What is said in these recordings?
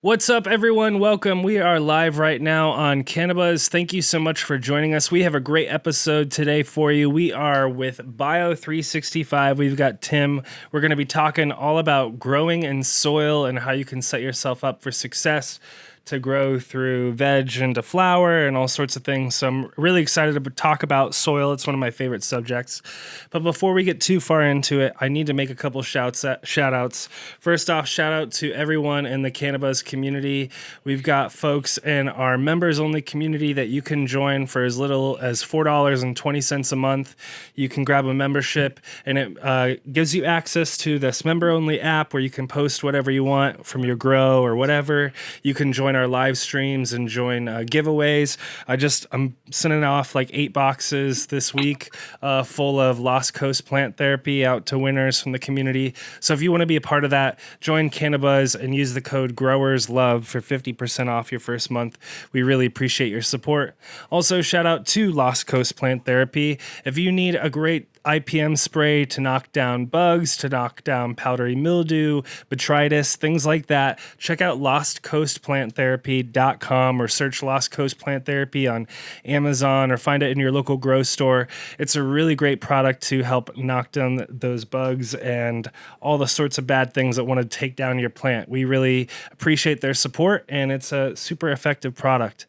What's up, everyone? Welcome. We are live right now on Cannabis. Thank you so much for joining us. We have a great episode today for you. We are with Bio365. We've got Tim. We're going to be talking all about growing in soil and how you can set yourself up for success to grow through veg into flower and all sorts of things. So I'm really excited to talk about soil. It's one of my favorite subjects. But before we get too far into it, I need to make a couple shout outs. First off, shout out to everyone in the cannabis community. We've got folks in our members only community that you can join for as little as $4.20 a month. You can grab a membership and it gives you access to this member only app where you can post whatever you want from your grow or whatever. You can join our live streams and join giveaways. I'm sending off like 8 boxes this week full of Lost Coast plant therapy out to winners from the community. So if you want to be a part of that, join Cannabis and use the code GROWERSLOVE for 50% off your first month. We really appreciate your support. Also, shout out to Lost Coast Plant Therapy. If you need a great IPM spray to knock down bugs, to knock down powdery mildew, botrytis, things like that, check out lostcoastplanttherapy.com or search Lost Coast Plant Therapy on Amazon or find it in your local grow store. It's a really great product to help knock down those bugs and all the sorts of bad things that want to take down your plant. We really appreciate their support, and it's a super effective product.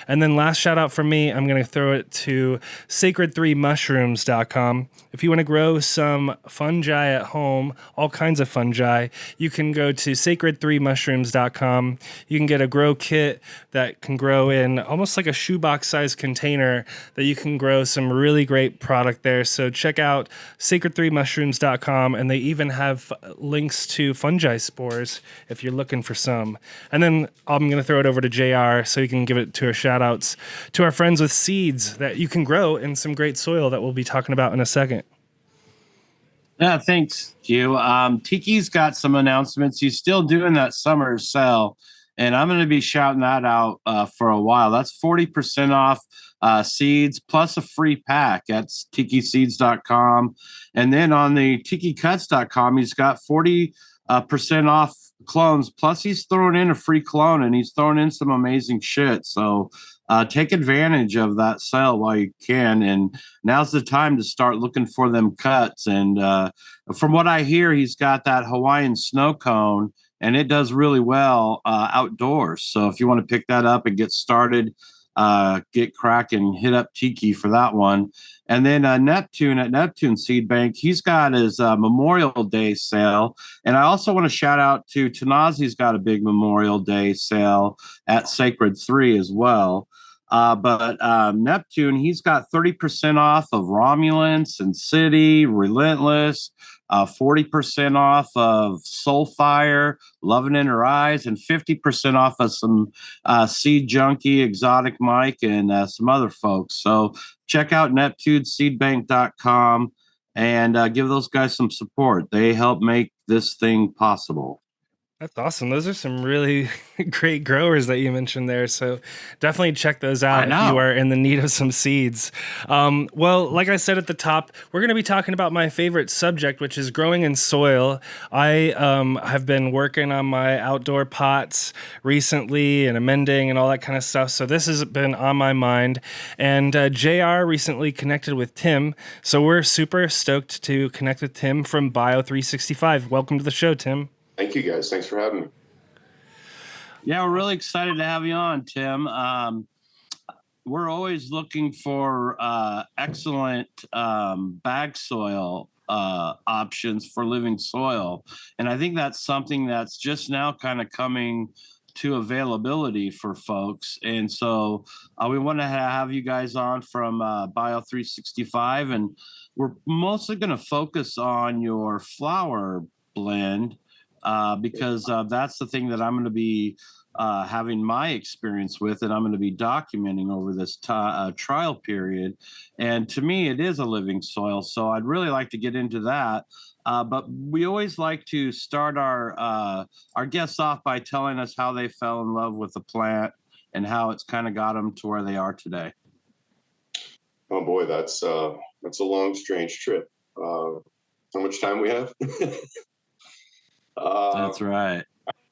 And then last shout out from me, I'm going to throw it to SacredThreeMushrooms.com. If you want to grow some fungi at home, all kinds of fungi, you can go to SacredThreeMushrooms.com. You can get a grow kit that can grow in almost like a shoebox size container that you can grow some really great product there. So check out SacredThreeMushrooms.com, and they even have links to fungi spores if you're looking for some. And then I'm going to throw it over to JR so he can give it to our shout outs to our friends with seeds that you can grow in some great soil that we'll be talking about in a second. Yeah, thanks, Hugh. Tiki's got some announcements. He's still doing that summer sale, and I'm going to be shouting that out for a while. That's 40% off seeds plus a free pack. That's TikiSeeds.com. And then on the TikiCuts.com, he's got 40% off clones. Plus, he's throwing in a free clone, and he's throwing in some amazing shit. So take advantage of that sale while you can. And now's the time to start looking for them cuts. And from what I hear, he's got that Hawaiian snow cone, and it does really well outdoors. So if you want to pick that up and get started, get cracking, hit up Tiki for that one. And then Neptune at NeptuneSeedbank, he's got his Memorial Day sale. And I also want to shout out to Tanazi's got a big Memorial Day sale at Sacred 3 as well. But Neptune, he's got 30% off of Romulants and City, Relentless, 40% off of Soulfire, Loving in Her Eyes, and 50% off of some Seed Junkie, Exotic Mike, and some other folks. So check out NeptuneSeedbank.com and give those guys some support. They help make this thing possible. That's awesome. Those are some really great growers that you mentioned there. So definitely check those out if you are in the need of some seeds. Well, like I said at the top, we're going to be talking about my favorite subject, which is growing in soil. I have been working on my outdoor pots recently and amending and all that kind of stuff. So this has been on my mind. And JR recently connected with Tim. So we're super stoked to connect with Tim from Bio365. Welcome to the show, Tim. Thank you, guys. Thanks for having me. Yeah, we're really excited to have you on, Tim. We're always looking for excellent bag soil options for living soil. And I think that's something that's just now kind of coming to availability for folks. And so we want to have you guys on from Bio365. And we're mostly going to focus on your flower blend. Because that's the thing that I'm going to be having my experience with, and I'm going to be documenting over this trial period. And to me, it is a living soil. So I'd really like to get into that. But we always like to start our guests off by telling us how they fell in love with the plant and how it's kind of got them to where they are today. Oh boy, that's a long, strange trip. How much time we have? That's right.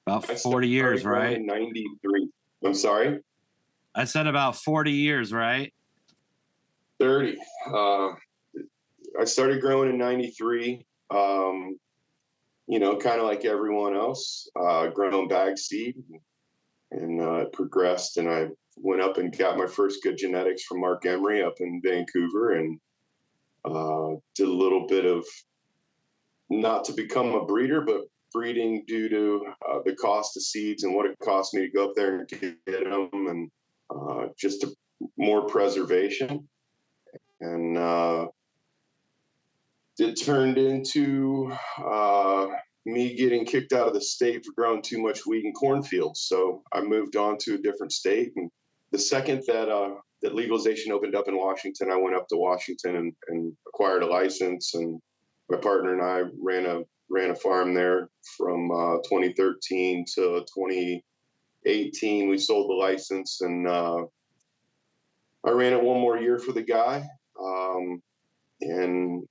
About I 40 years, started growing right? in 93. I'm sorry? I said about 40 years, right? 30. I started growing in 93. Kind of like everyone else, grown bag seed, and it progressed. And I went up and got my first good genetics from Mark Emery up in Vancouver, and did a little bit of, not to become a breeder, but breeding due to the cost of seeds and what it cost me to go up there and get them, and just more preservation. And it turned into me getting kicked out of the state for growing too much wheat and cornfields. So I moved on to a different state. And the second that legalization opened up in Washington, I went up to Washington and acquired a license. And my partner and I ran a farm there from 2013 to 2018. We sold the license, and I ran it one more year for the guy. And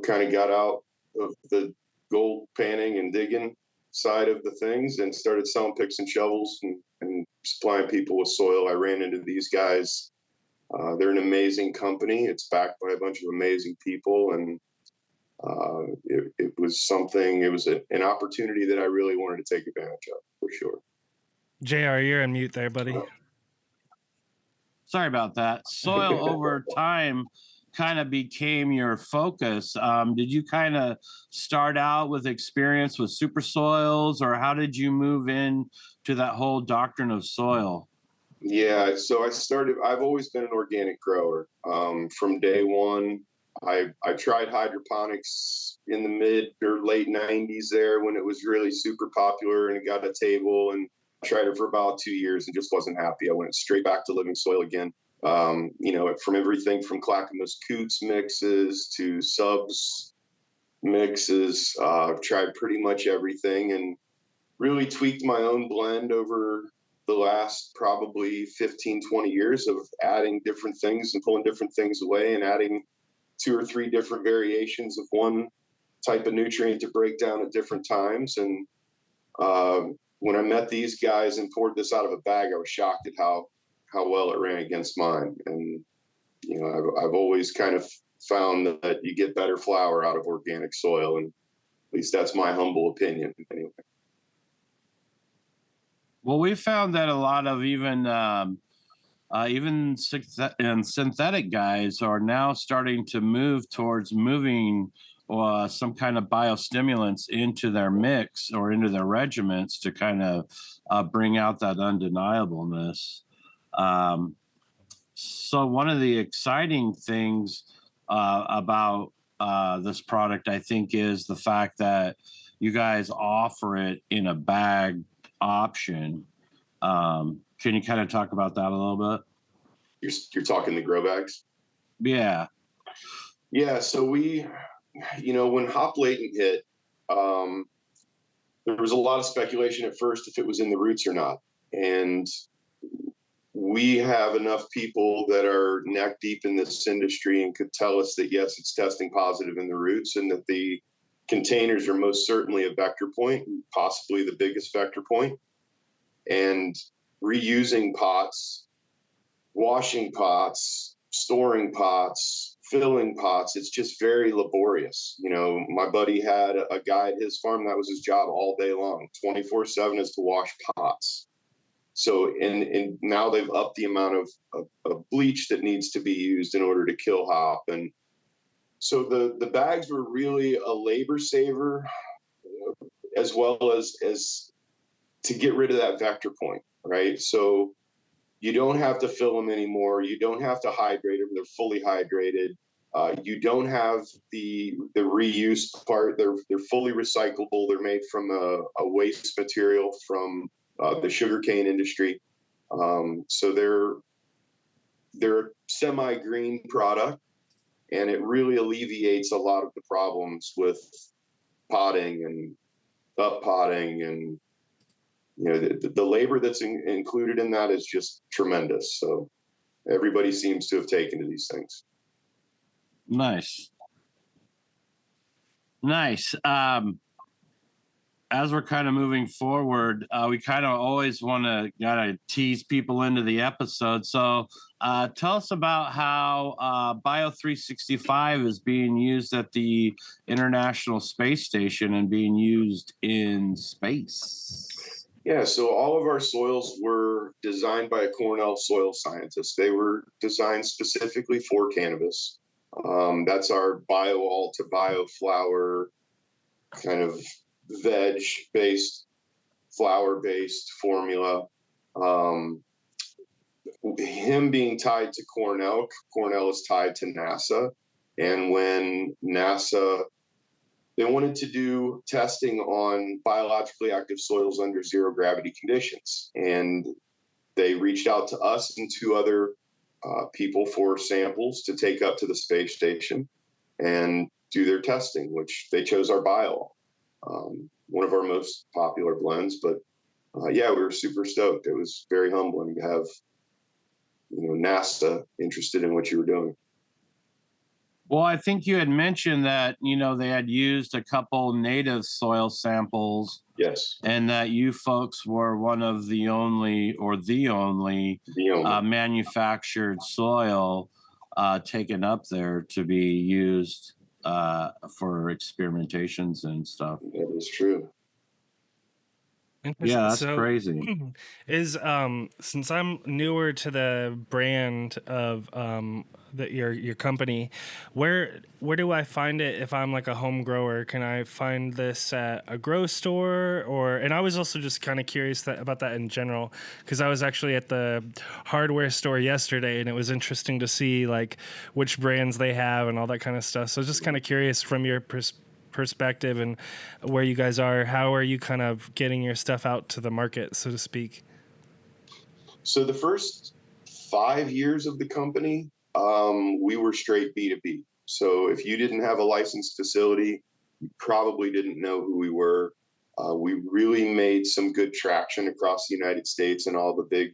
kind of got out of the gold panning and digging side of the things and started selling picks and shovels and supplying people with soil. I ran into these guys. They're an amazing company. It's backed by a bunch of amazing people. And it was an opportunity that I really wanted to take advantage of, for sure. JR, you're on mute there, buddy. Sorry about that. Soil over time kind of became your focus. Did you kind of start out with experience with super soils, or how did you move in to that whole doctrine of soil? Yeah, so I've always been an organic grower. From day one, I tried hydroponics in the mid or late 90s there when it was really super popular, and it got a table, and tried it for about 2 years and just wasn't happy. I went straight back to living soil again. From everything from Clackamas Coots mixes to subs mixes. I've tried pretty much everything and really tweaked my own blend over the last probably 15, 20 years of adding different things and pulling different things away and adding 2 or 3 different variations of one type of nutrient to break down at different times. And when I met these guys and poured this out of a bag, I was shocked at how well it ran against mine. And, I've always kind of found that you get better flower out of organic soil. And at least that's my humble opinion anyway. Well, we found that a lot of even synthetic guys are now starting to move towards moving some kind of biostimulants into their mix or into their regiments to kind of bring out that undeniableness. So one of the exciting things about this product, I think, is the fact that you guys offer it in a bag option. Can you kind of talk about that a little bit? You're talking the grow bags? Yeah. Yeah. So when hop latent hit, there was a lot of speculation at first if it was in the roots or not. And we have enough people that are neck deep in this industry and could tell us that, yes, it's testing positive in the roots, and that the containers are most certainly a vector point, possibly the biggest vector point. And reusing pots, washing pots, storing pots, filling pots, it's just very laborious. My buddy had a guy at his farm, that was his job all day long, 24/7, is to wash pots. So, and now they've upped the amount of bleach that needs to be used in order to kill hop. And so the bags were really a labor saver, as well as to get rid of that vector point, right? So you don't have to fill them anymore. You don't have to hydrate them. They're fully hydrated. You don't have the reuse part. They're fully recyclable. They're made from a waste material from the sugarcane industry. So they're a semi-green product, and it really alleviates a lot of the problems with potting and up potting, and the labor that's included in that is just tremendous. So everybody seems to have taken to these things. Nice. as we're kind of moving forward, we kind of always want to gotta tease people into the episode. So tell us about how Bio365 is being used at the International Space Station and being used in space. Yeah, so all of our soils were designed by a Cornell soil scientist. They were designed specifically for cannabis. That's our BioAll to BioFlower kind of veg-based, flower-based formula. Him being tied to Cornell is tied to NASA. And when NASA, they wanted to do testing on biologically active soils under zero gravity conditions. And they reached out to us and two other people for samples to take up to the space station and do their testing, which they chose our BioAll, one of our most popular blends. But yeah, we were super stoked. It was very humbling to have, NASA interested in what you were doing. Well, I think you had mentioned that, they had used a couple native soil samples. Yes. And that you folks were one of the only manufactured soil taken up there to be used for experimentations and stuff. That is true. Yeah, that's crazy. Is since I'm newer to the brand of your company, where do I find it if I'm like a home grower? Can I find this at a grow store and I was also just kind of curious about that in general, because I was actually at the hardware store yesterday and it was interesting to see like which brands they have and all that kind of stuff. So just kind of curious from your perspective and where you guys are, how are you kind of getting your stuff out to the market, so to speak? So the first 5 years of the company, we were straight B2B. So if you didn't have a licensed facility, you probably didn't know who we were. We really made some good traction across the United States and all the big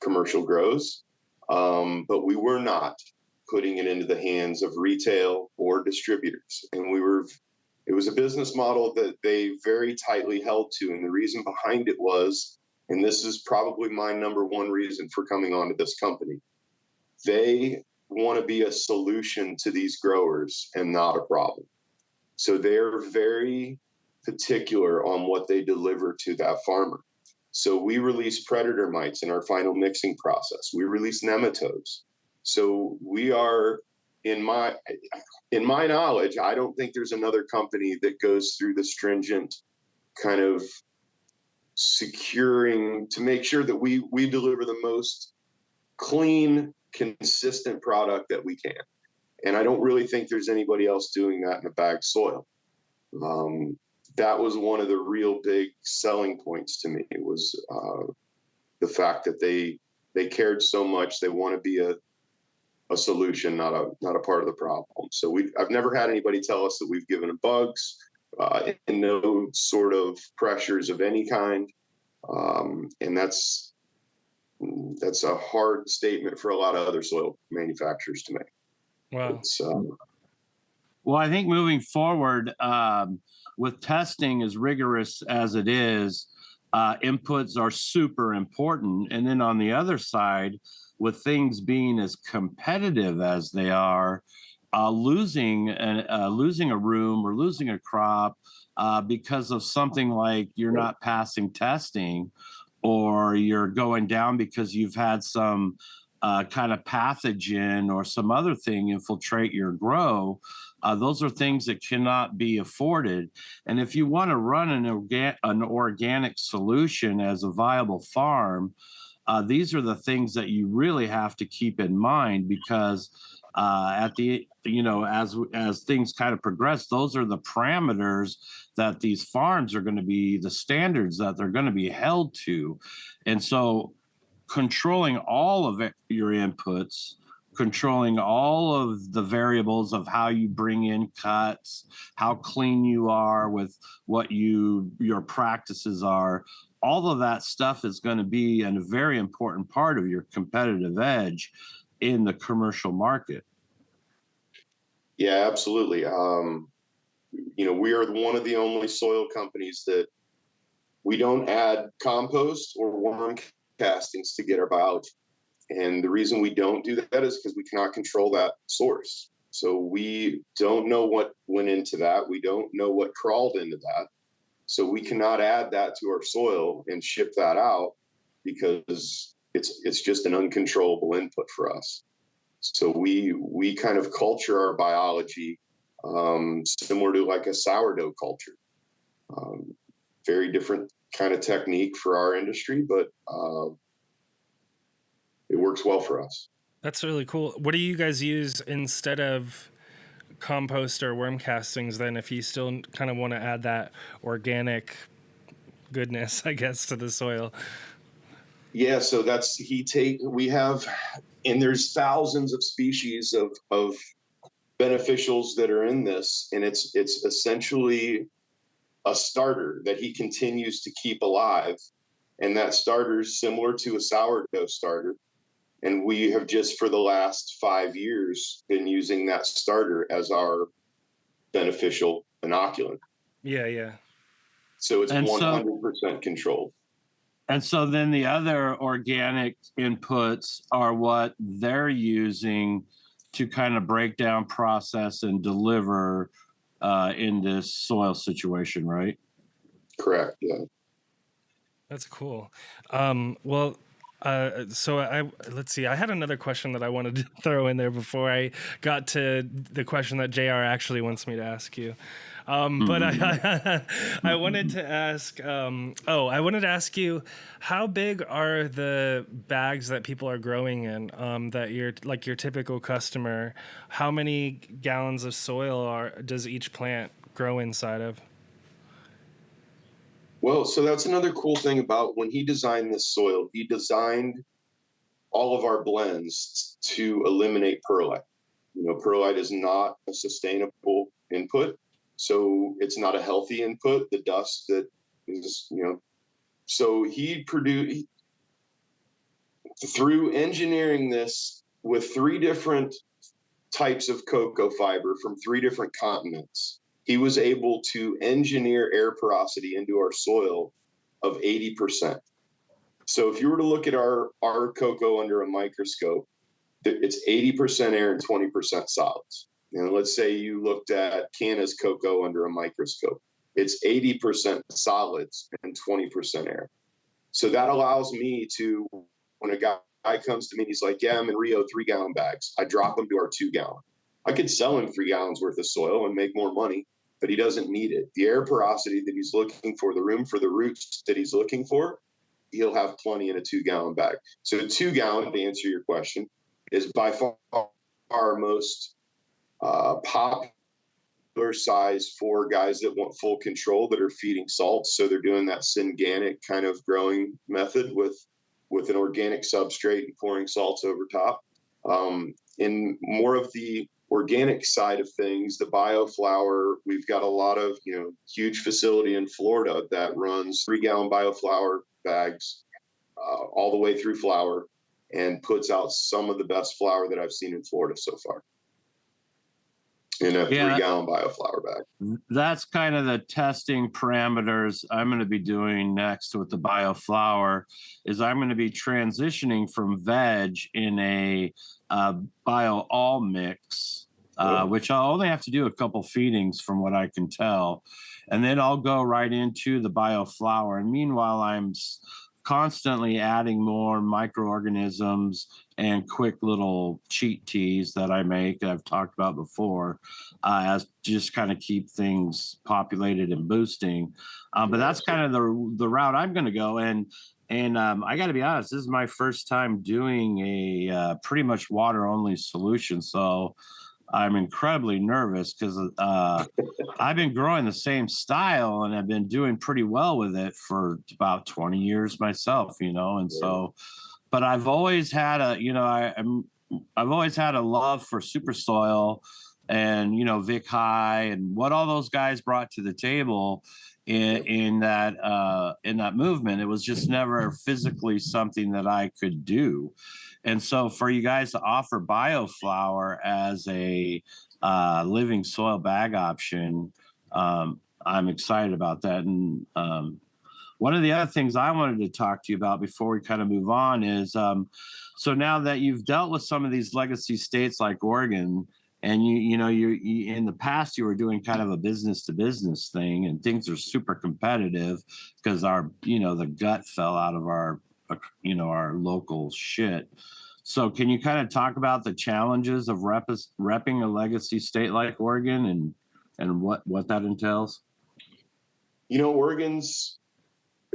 commercial grows. But we were not putting it into the hands of retail or distributors. And it was a business model that they very tightly held to. And the reason behind it was, and this is probably my number one reason for coming on to this company, they want to be a solution to these growers and not a problem. So they're very particular on what they deliver to that farmer. So we release predator mites in our final mixing process. We release nematodes. So we are, in my knowledge, I don't think there's another company that goes through the stringent kind of securing to make sure that we deliver the most clean, consistent product that we can. And I don't really think there's anybody else doing that in a bagged soil. That was one of the real big selling points to me, was the fact that they cared so much. They want to be a solution, not a part of the problem. So I've never had anybody tell us that we've given them bugs, and no sort of pressures of any kind. And that's a hard statement for a lot of other soil manufacturers to make. Wow. Well, I think moving forward, with testing as rigorous as it is, inputs are super important. And then on the other side, with things being as competitive as they are, losing a room or losing a crop because of something like you're not passing testing, or you're going down because you've had some kind of pathogen or some other thing infiltrate your grow. Those are things that cannot be afforded. And if you want to run an organic solution as a viable farm, these are the things that you really have to keep in mind, because as things kind of progress, those are the parameters that these farms are going to be, the standards that they're going to be held to. And so controlling all of your inputs, controlling all of the variables of how you bring in cuts, how clean you are with what your practices are, all of that stuff is going to be a very important part of your competitive edge in the commercial market. Yeah, absolutely. We are one of the only soil companies that We don't add compost or worm castings to get our biology. And the reason we don't do that is because we cannot control that source. So we don't know what went into that. We don't know what crawled into that. So we cannot add that to our soil and ship that out because it's just an uncontrollable input for us. So we kind of culture our biology similar to like a sourdough culture. Very different kind of technique for our industry, but it works well for us. That's really cool. What do you guys use instead of compost or worm castings then, if you still kind of want to add that organic goodness, I guess, to the soil? Yeah, so we have, and there's thousands of species of beneficials that are in this, and it's essentially a starter that he continues to keep alive, and that starter is similar to a sourdough starter. And we have just for the last 5 years been using that starter as our beneficial inoculant. Yeah. So it's 100% controlled. And so then the other organic inputs are what they're using to kind of break down, process, and deliver in this soil situation, right? Correct. Yeah. That's cool. Let's see. I had another question that I wanted to throw in there before I got to the question that JR actually wants me to ask you. But I wanted to ask. I wanted to ask you, how big are the bags that people are growing in? That you're like your typical customer. How many gallons of soil does each plant grow inside of? Well, so that's another cool thing about when he designed this soil. He designed all of our blends to eliminate perlite. Perlite is not a sustainable input, so it's not a healthy input. The dust that is, so he produced through engineering this with 3 different types of cocoa fiber from 3 different continents. He was able to engineer air porosity into our soil of 80%. So if you were to look at our cocoa under a microscope, it's 80% air and 20% solids. And let's say you looked at Canada's cocoa under a microscope. It's 80% solids and 20% air. So that allows me to, when a guy comes to me and he's like, yeah, I'm in Rio, 3-gallon bags, I drop them to our 2-gallon. I could sell him 3 gallons worth of soil and make more money, but he doesn't need it. The air porosity that he's looking for, the room for the roots that he's looking for, he'll have plenty in a 2-gallon bag. So 2-gallon, to answer your question, is by far our most popular size for guys that want full control, that are feeding salts. So they're doing that synganic kind of growing method with an organic substrate and pouring salts over top. In more of the organic side of things, the BioFlower, we've got a lot of, huge facility in Florida that runs 3-gallon BioFlower bags all the way through flour and puts out some of the best flour that I've seen in Florida so far in a 3-gallon BioFlower bag. That's kind of the testing parameters I'm going to be doing next with the BioFlower. Is I'm going to be transitioning from veg in a bio all mix, which I'll only have to do a couple feedings from what I can tell. And then I'll go right into the BioFlower. And meanwhile, I'm constantly adding more microorganisms and quick little cheat teas that I make, that I've talked about before, as just kind of keep things populated and boosting. But that's kind of the route I'm going to go. And I got to be honest, this is my first time doing a pretty much water only solution. So I'm incredibly nervous because I've been growing the same style and I've been doing pretty well with it for about 20 years myself, and so, but I've always had I've always had a love for super soil and, Vic High and what all those guys brought to the table in that movement. It was just never physically something that I could do. And so for you guys to offer BioFlower as a living soil bag option, I'm excited about that. And One of the other things I wanted to talk to you about before we kind of move on is, so now that you've dealt with some of these legacy states like Oregon, and you in the past you were doing kind of a business to business thing, and things are super competitive because the gut fell out of our local shit. So can you kind of talk about the challenges of repping a legacy state like Oregon and what that entails? Oregon's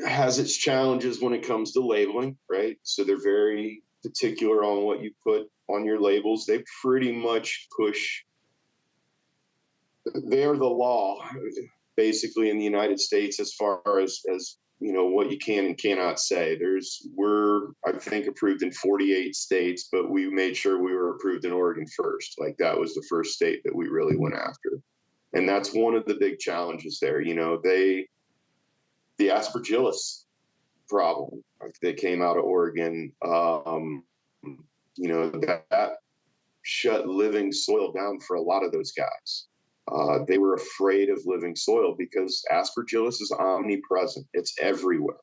has its challenges when it comes to labeling, right? So they're very particular on what you put on your labels. They pretty much they're the law basically in the United States as far as what you can and cannot say. We're I think approved in 48 states, but we made sure we were approved in Oregon first. Like that was the first state that we really went after. And that's one of the big challenges there. The aspergillus problem that came out of Oregon, that shut living soil down for a lot of those guys. They were afraid of living soil because aspergillus is omnipresent. It's everywhere.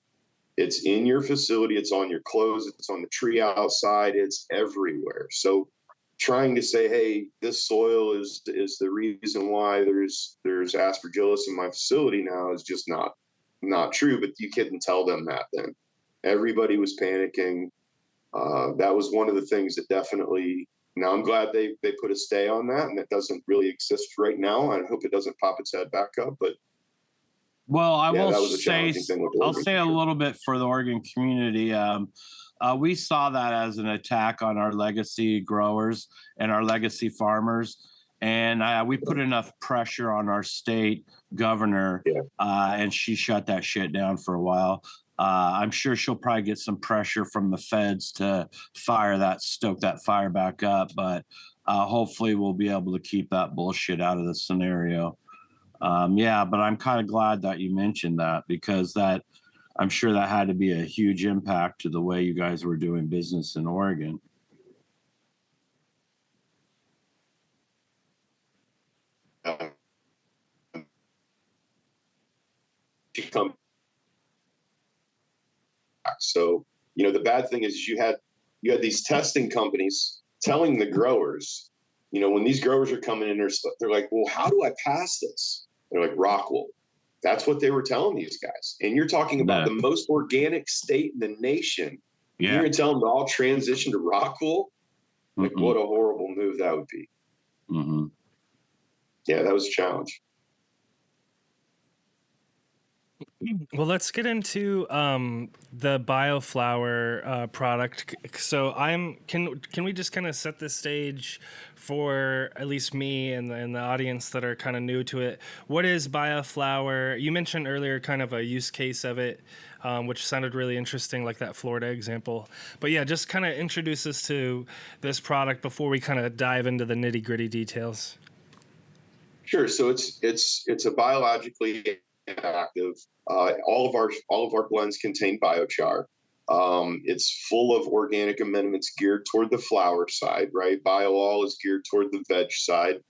It's in your facility. It's on your clothes. It's on the tree outside. It's everywhere. So trying to say, hey, this soil is the reason why there's aspergillus in my facility now is just not true. But you couldn't tell them that then. Everybody was panicking. That was one of the things that definitely. Now I'm glad they put a stay on that, and it doesn't really exist right now. I hope it doesn't pop its head back up. But I'll say a little bit for the Oregon community. We saw that as an attack on our legacy growers and our legacy farmers, and we put enough pressure on our state governor, and she shut that shit down for a while. I'm sure she'll probably get some pressure from the feds to stoke that fire back up, but hopefully we'll be able to keep that bullshit out of the scenario. But I'm kind of glad that you mentioned that because I'm sure that had to be a huge impact to the way you guys were doing business in Oregon. So, the bad thing is you had these testing companies telling the growers, when these growers are coming in, they're like, well, how do I pass this? They're like, Rockwool. That's what they were telling these guys. And you're talking about the most organic state in the nation. Yeah. You're going to tell them to all transition to Rockwool? Like, what a horrible move that would be. Mm-hmm. Yeah, that was a challenge. Well, let's get into the BioFlower product. So can we just kind of set the stage for at least me and the audience that are kind of new to it? What is BioFlower? You mentioned earlier kind of a use case of it, which sounded really interesting, like that Florida example. But yeah, just kind of introduce us to this product before we kind of dive into the nitty gritty details. Sure. So it's a biologically active. All of our blends contain biochar. It's full of organic amendments geared toward the flower side, right? BioAll is geared toward the veg side.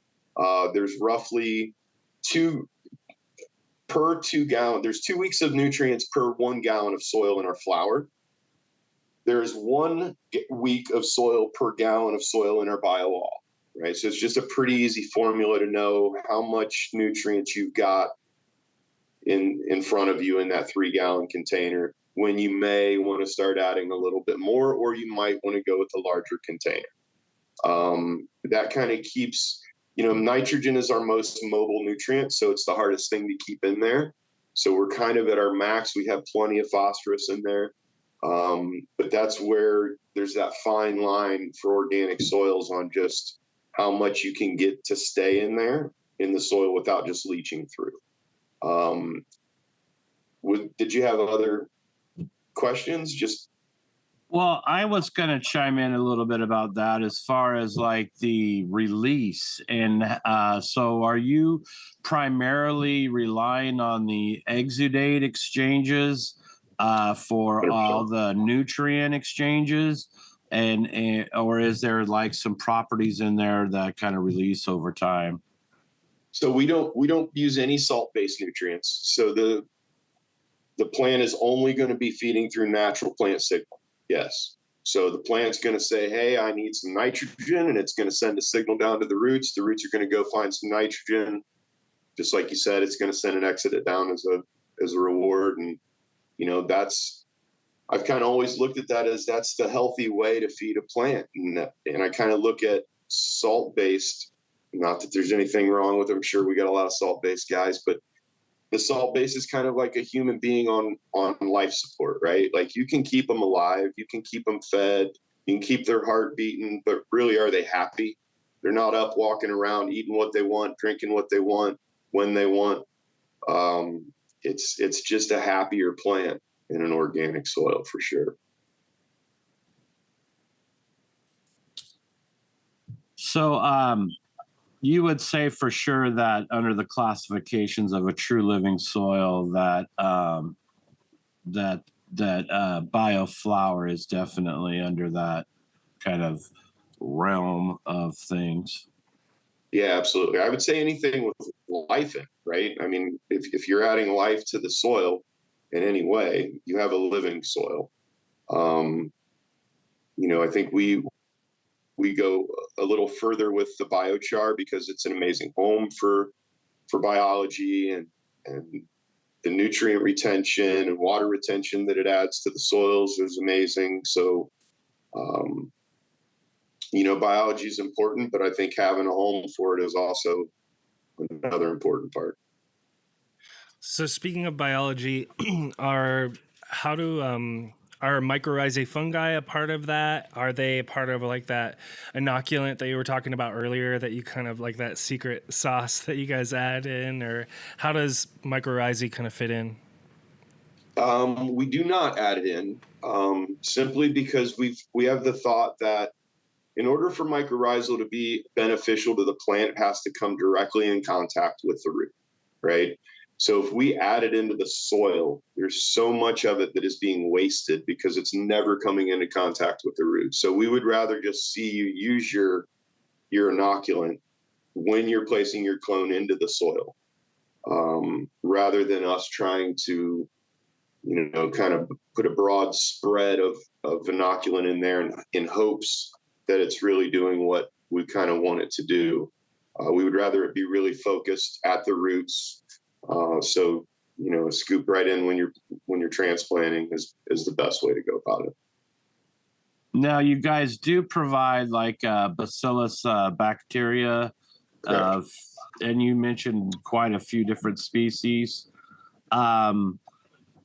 There's roughly 2 gallon. There's 2 weeks of nutrients per 1 gallon of soil in our flower. There's 1 week of soil per gallon of soil in our BioAll, right? So it's just a pretty easy formula to know how much nutrients you've got in front of you in that 3 gallon container, when you may want to start adding a little bit more, or you might want to go with a larger container. That kind of keeps, nitrogen is our most mobile nutrient, so it's the hardest thing to keep in there. So we're kind of at our max. We have plenty of phosphorus in there. But that's where there's that fine line for organic soils on just how much you can get to stay in there in the soil without just leaching through. Did you have other questions? Well, I was going to chime in a little bit about that as far as like the release. And so are you primarily relying on the exudate exchanges for all the nutrient exchanges? Or is there like some properties in there that kind of release over time? So we don't use any salt-based nutrients. So the the plant is only going to be feeding through natural plant signal. Yes. So the plant's going to say, hey, I need some nitrogen, and it's going to send a signal down to the roots. The roots are going to go find some nitrogen. Just like you said, it's going to send an exudate down as a reward. And, I've kind of always looked at that as that's the healthy way to feed a plant. And I kind of look at salt-based, not that there's anything wrong with them. I'm sure we got a lot of salt-based guys, but the salt base is kind of like a human being on life support, right? Like you can keep them alive, you can keep them fed, you can keep their heart beating, but really, are they happy? They're not up walking around eating what they want, drinking what they want, when they want. It's just a happier plant in an organic soil for sure. So, you would say for sure that under the classifications of a true living soil that BioFlower is definitely under that kind of realm of things. Yeah, absolutely. I would say anything with life in it, right? I mean, if you're adding life to the soil in any way, you have a living soil. I think we go a little further with the biochar because it's an amazing home for biology and the nutrient retention and water retention that it adds to the soils is amazing. So, biology is important, but I think having a home for it is also another important part. So speaking of biology, are mycorrhizae fungi a part of that? Are they a part of like that inoculant that you were talking about earlier, that you kind of like that secret sauce that you guys add in, or how does mycorrhizae kind of fit in? We do not add it in simply because we have the thought that in order for mycorrhizal to be beneficial to the plant, it has to come directly in contact with the root, right? So if we add it into the soil, there's so much of it that is being wasted because it's never coming into contact with the root. So we would rather just see you use your inoculant when you're placing your clone into the soil, rather than us trying to, kind of put a broad spread of inoculant in there in hopes that it's really doing what we kind of want it to do. We would rather it be really focused at the roots. So, scoop right in when you're transplanting is the best way to go about it. Now, you guys do provide like bacillus bacteria, and you mentioned quite a few different species.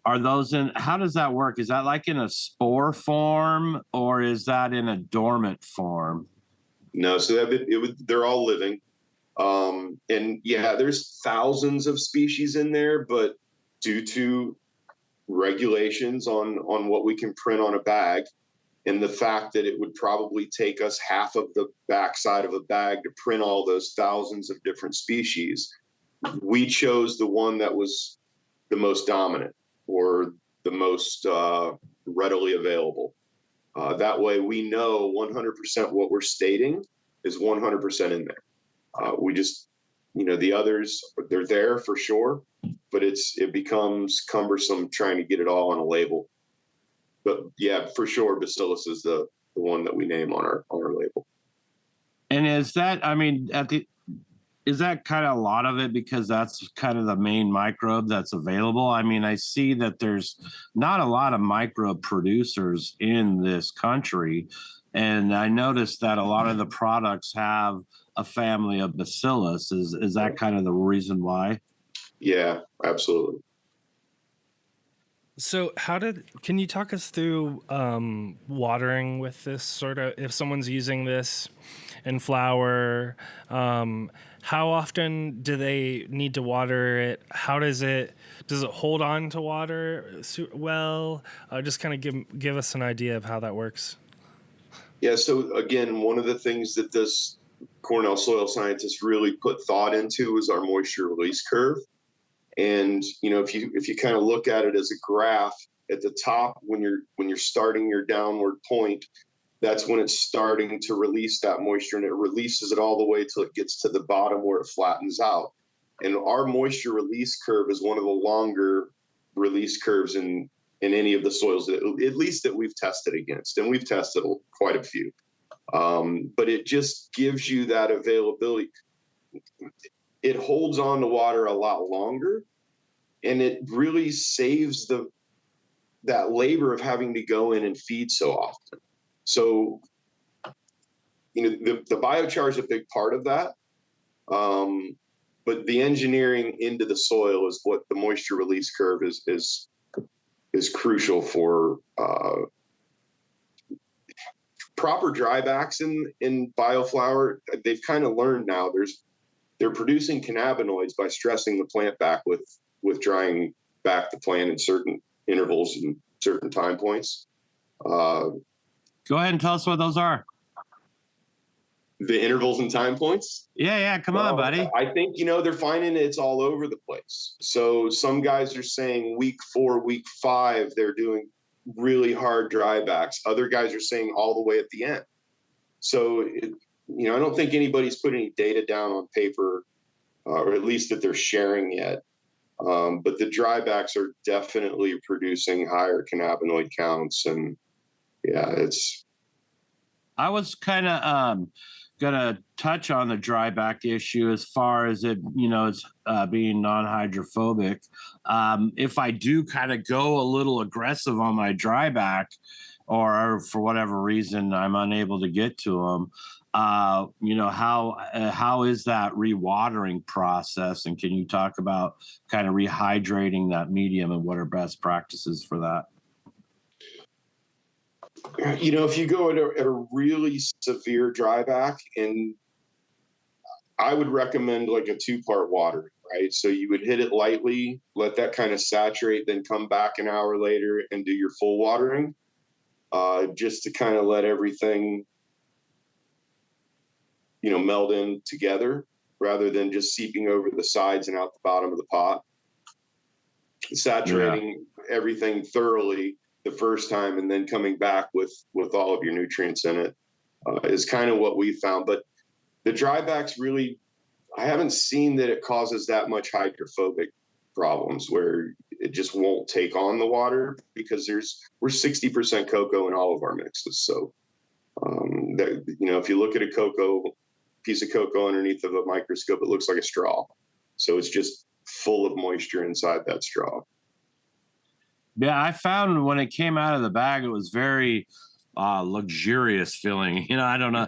Are those in? How does that work? Is that like in a spore form, or is that in a dormant form? No, so they're all living. And yeah, there's thousands of species in there, but due to regulations on what we can print on a bag and the fact that it would probably take us half of the backside of a bag to print all those thousands of different species, we chose the one that was the most dominant or the most readily available. That way we know 100% what we're stating is 100% in there. We just, the others, they're there for sure, but it becomes cumbersome trying to get it all on a label. But yeah, for sure, Bacillus is the one that we name on our label. And is that, is that kind of a lot of it because that's kind of the main microbe that's available? I mean, I see that there's not a lot of microbe producers in this country. And I noticed that a lot of the products have a family of Bacillus. Is that kind of the reason why? Yeah, absolutely. So can you talk us through watering with this sort of, if someone's using this in flower, how often do they need to water it? How does it hold on to water well? Just kind of give us an idea of how that works. Yeah. So again, one of the things that this Cornell soil scientist really put thought into is our moisture release curve. And, if you kind of look at it as a graph at the top, when you're starting your downward point, that's when it's starting to release that moisture, and it releases it all the way till it gets to the bottom where it flattens out. And our moisture release curve is one of the longer release curves in any of the soils that, at least that we've tested against, and we've tested quite a few. But it just gives you that availability. It holds on to water a lot longer, and it really saves that labor of having to go in and feed so often. So, the biochar is a big part of that. But the engineering into the soil is what the moisture release curve is crucial for proper drybacks in BioFlower. They've kind of learned now they're producing cannabinoids by stressing the plant back with drying back the plant in certain intervals and certain time points. Go ahead and tell us what those are. The intervals and time points? Yeah. Come on, buddy. I think, they're finding it's all over the place. So some guys are saying week 4, week 5, they're doing really hard drybacks. Other guys are saying all the way at the end. So, I don't think anybody's put any data down on paper, or at least that they're sharing yet. But the drybacks are definitely producing higher cannabinoid counts. And yeah, I was kind of gonna touch on the dryback issue as far as it, it's being non-hydrophobic. If I do kind of go a little aggressive on my dryback, or for whatever reason I'm unable to get to them, how is that rewatering process? And can you talk about kind of rehydrating that medium and what are best practices for that? If you go at a really severe dryback, and I would recommend like a 2-part water, right? So you would hit it lightly, let that kind of saturate, then come back an hour later and do your full watering, just to kind of let everything, meld in together rather than just seeping over the sides and out the bottom of the pot. Saturating everything thoroughly the first time and then coming back with all of your nutrients in it is kind of what we found. But the drybacks really, I haven't seen that it causes that much hydrophobic problems where it just won't take on the water, because we're 60% cocoa in all of our mixes. So, if you look at a piece of cocoa underneath of a microscope, it looks like a straw. So it's just full of moisture inside that straw. Yeah, I found when it came out of the bag, it was very luxurious feeling. I don't know.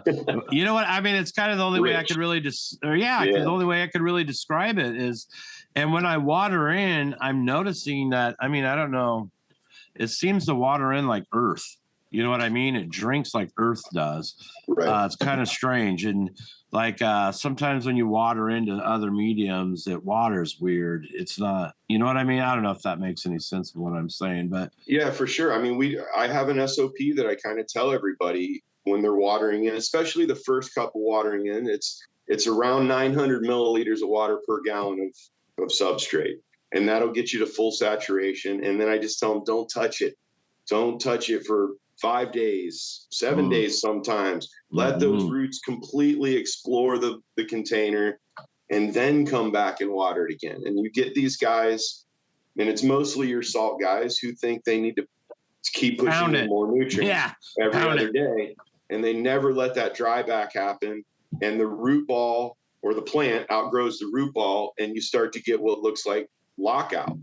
You know what? I mean, it's kind of the only way I could really the only way I could really describe it is, and when I water in, I'm noticing that, I mean, I don't know, it seems to water in like earth. You know what I mean? It drinks like earth does. Right. It's kind of strange. And like sometimes when you water into other mediums, it waters weird. It's not, you know what I mean? I don't know if that makes any sense of what I'm saying, but yeah, for sure. I mean, I have an SOP that I kind of tell everybody when they're watering in, especially the first couple watering in. It's around 900 milliliters of water per gallon of substrate, and that'll get you to full saturation. And then I just tell them, don't touch it. Don't touch it for 5 days, 7 days sometimes. Let those roots completely explore the container and then come back and water it again. And you get these guys, and it's mostly your salt guys, who think they need to keep pushing in more nutrients every other day. And they never let that dry back happen. And the root ball or the plant outgrows the root ball, and you start to get what looks like lockout.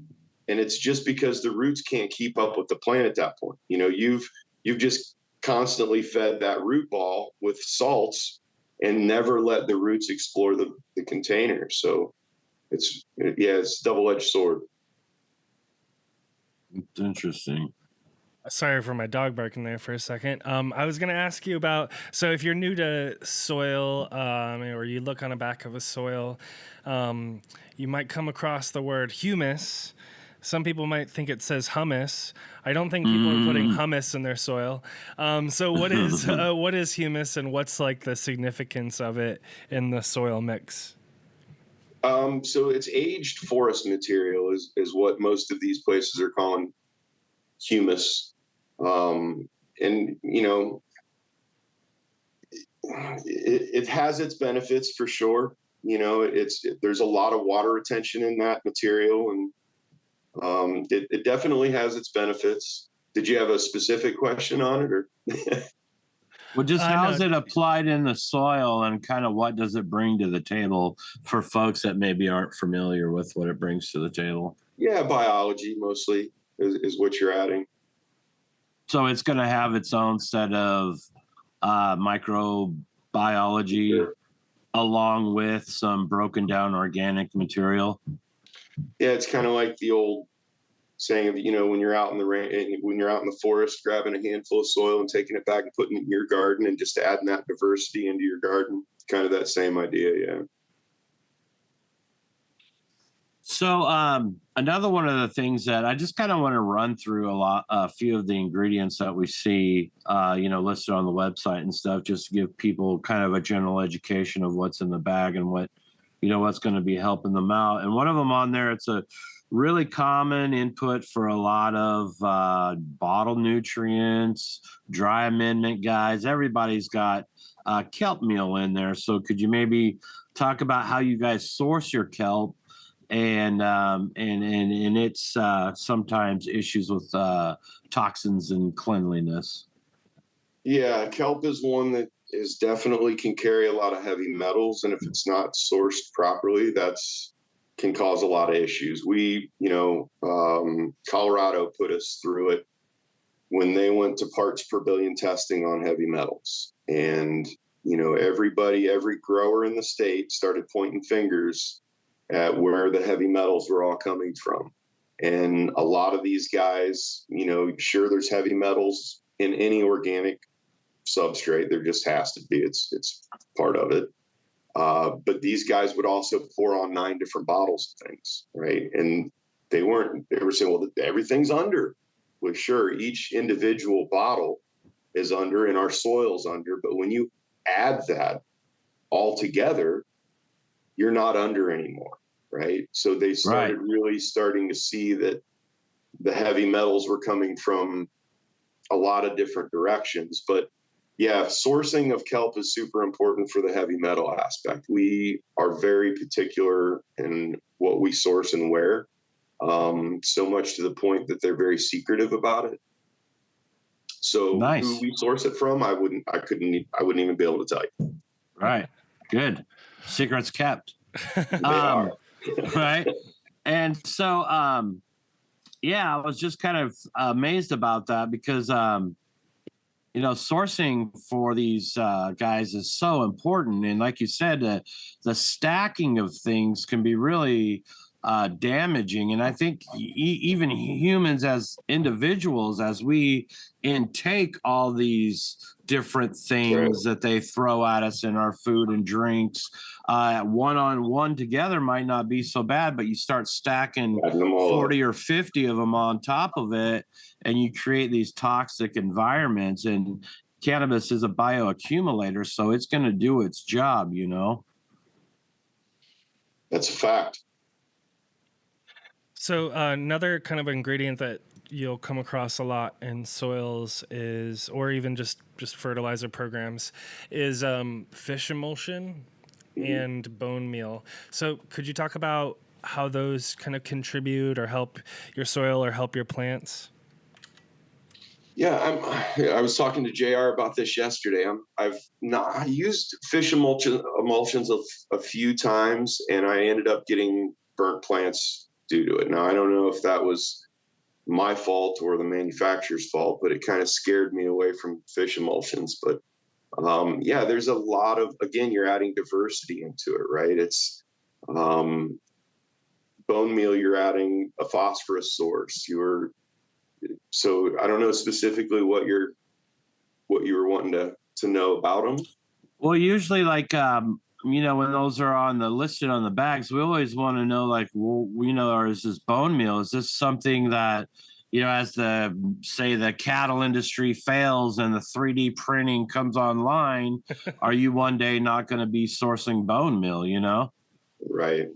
And it's just because the roots can't keep up with the plant at that point. You've just constantly fed that root ball with salts and never let the roots explore the container. So it's double-edged sword. It's interesting. Sorry for my dog barking there for a second. I was going to ask you about, so if you're new to soil, or you look on the back of a soil, you might come across the word humus. Some people might think it says hummus. I don't think people are putting hummus in their soil. So what is humus, and what's like the significance of it in the soil mix? So it's aged forest material is what most of these places are calling humus. And it has its benefits for sure. There's a lot of water retention in that material, and It definitely has its benefits. Did you have a specific question on it, or? Well, just how is No. it applied in the soil, and kind of what does it bring to the table for folks that maybe aren't familiar with what it brings to the table? Yeah, biology mostly is what you're adding. So it's going to have its own set of microbiology, Sure. along with some broken down organic material. Yeah, it's kind of like the old saying of, when you're out in the rain, when you're out in the forest, grabbing a handful of soil and taking it back and putting it in your garden and just adding that diversity into your garden. Kind of that same idea, yeah. So another one of the things that I just kind of want to run through a few of the ingredients that we see, listed on the website and stuff, just to give people kind of a general education of what's in the bag and what's going to be helping them out. And one of them on there, it's a really common input for a lot of bottle nutrients, dry amendment guys. Everybody's got kelp meal in there. So could you maybe talk about how you guys source your kelp? And it's sometimes issues with toxins and cleanliness. Yeah, kelp is one that is definitely can carry a lot of heavy metals, and if it's not sourced properly, that's can cause a lot of issues. Colorado put us through it when they went to parts per billion testing on heavy metals, and every grower in the state started pointing fingers at where the heavy metals were all coming from. And a lot of these guys, sure, there's heavy metals in any organic substrate. There just has to be. It's part of it. But these guys would also pour on 9 different bottles of things, right? And they were saying, well, everything's under. Well, sure, each individual bottle is under and our soil's under. But when you add that all together, you're not under anymore, right? So they started really starting to see that the heavy metals were coming from a lot of different directions. But yeah, sourcing of kelp is super important for the heavy metal aspect. We are very particular in what we source and where, so much to the point that they're very secretive about it. So who we source it from, I wouldn't even be able to tell you. Right. Good. Secrets kept. They are. Right. And so, I was just kind of amazed about that because, sourcing for these guys is so important. And like you said, the stacking of things can be really damaging. And I think even humans as individuals, as we intake all these different things that they throw at us in our food and drinks, one on one together might not be so bad, but you start stacking 40 or 50 of them on top of it, and you create these toxic environments. And cannabis is a bioaccumulator, so it's going to do its job, That's a fact. So another kind of ingredient that you'll come across a lot in soils is, or even just fertilizer programs, is fish emulsion and bone meal. So could you talk about how those kind of contribute or help your soil or help your plants? Yeah, I was talking to JR about this yesterday. I used fish emulsions a few times, and I ended up getting burnt plants due to it. Now, I don't know if that was my fault or the manufacturer's fault, but it kind of scared me away from fish emulsions. But there's a lot of, again, you're adding diversity into it, right? It's bone meal, you're adding a phosphorus source. So I don't know specifically what you were wanting to know about them. Well, usually when those are listed on the bags, we always want to know, or is this bone meal? Is this something that, as the cattle industry fails and the 3D printing comes online, are you one day not going to be sourcing bone meal, Right.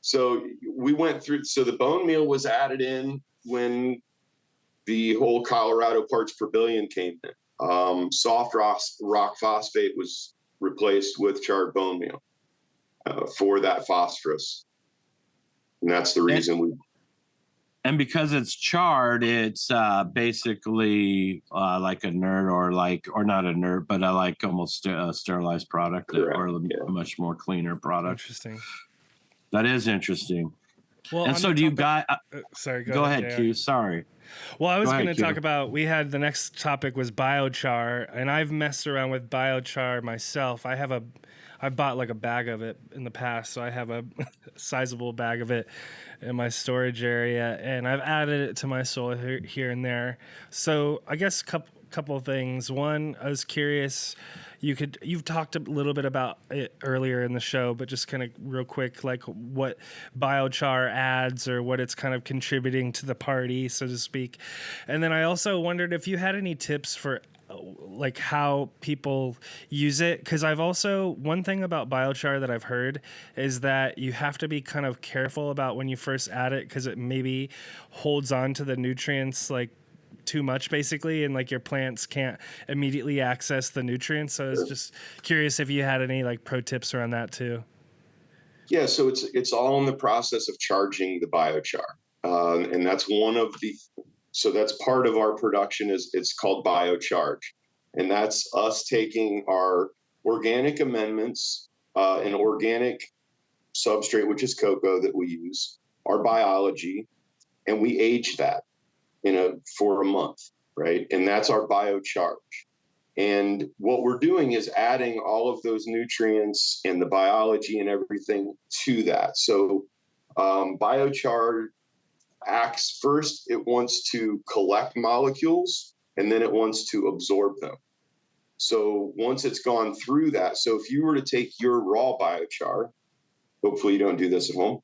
So we went through, so the bone meal was added in when the whole Colorado parts per billion came in. Soft rock phosphate was replaced with charred bone meal for that phosphorus. And that's the reason And because it's charred, it's basically like a nerd or not a nerd, but like almost a sterilized product. Correct. Or a much more cleaner product. Interesting. That is interesting. Well, and so do you got? Sorry, go ahead, JR. Q. Sorry. Well, I was Go going ahead, to talk Q. about, we had the next topic was biochar, and I've messed around with biochar myself. I bought like a bag of it in the past, so I have a sizable bag of it in my storage area, and I've added it to my soil here and there. So I guess couple of things. One, I was curious, you've talked a little bit about it earlier in the show, but just kind of real quick, like what biochar adds or what it's kind of contributing to the party, so to speak. And then I also wondered if you had any tips for like how people use it, because one thing about biochar that I've heard is that you have to be kind of careful about when you first add it, because it maybe holds on to the nutrients like too much basically, and like your plants can't immediately access the nutrients. So I was just curious if you had any like pro tips around that too. Yeah, so it's all in the process of charging the biochar, and that's that's part of our production. It's called biocharge, and that's us taking our organic amendments, an organic substrate, which is cocoa that we use, our biology, and we age that for a month, right? And that's our biocharge. And what we're doing is adding all of those nutrients and the biology and everything to that. So biochar acts first, it wants to collect molecules, and then it wants to absorb them. So once it's gone through that, so if you were to take your raw biochar, hopefully you don't do this at home,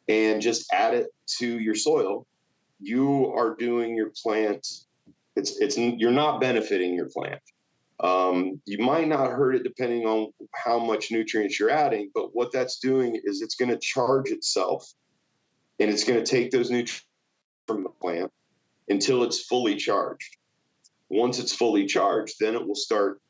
and just add it to your soil, you are doing your plant. You're not benefiting your plant. You might not hurt it depending on how much nutrients you're adding, but what that's doing is it's going to charge itself, and it's going to take those nutrients from the plant until it's fully charged. Once it's fully charged, then it will start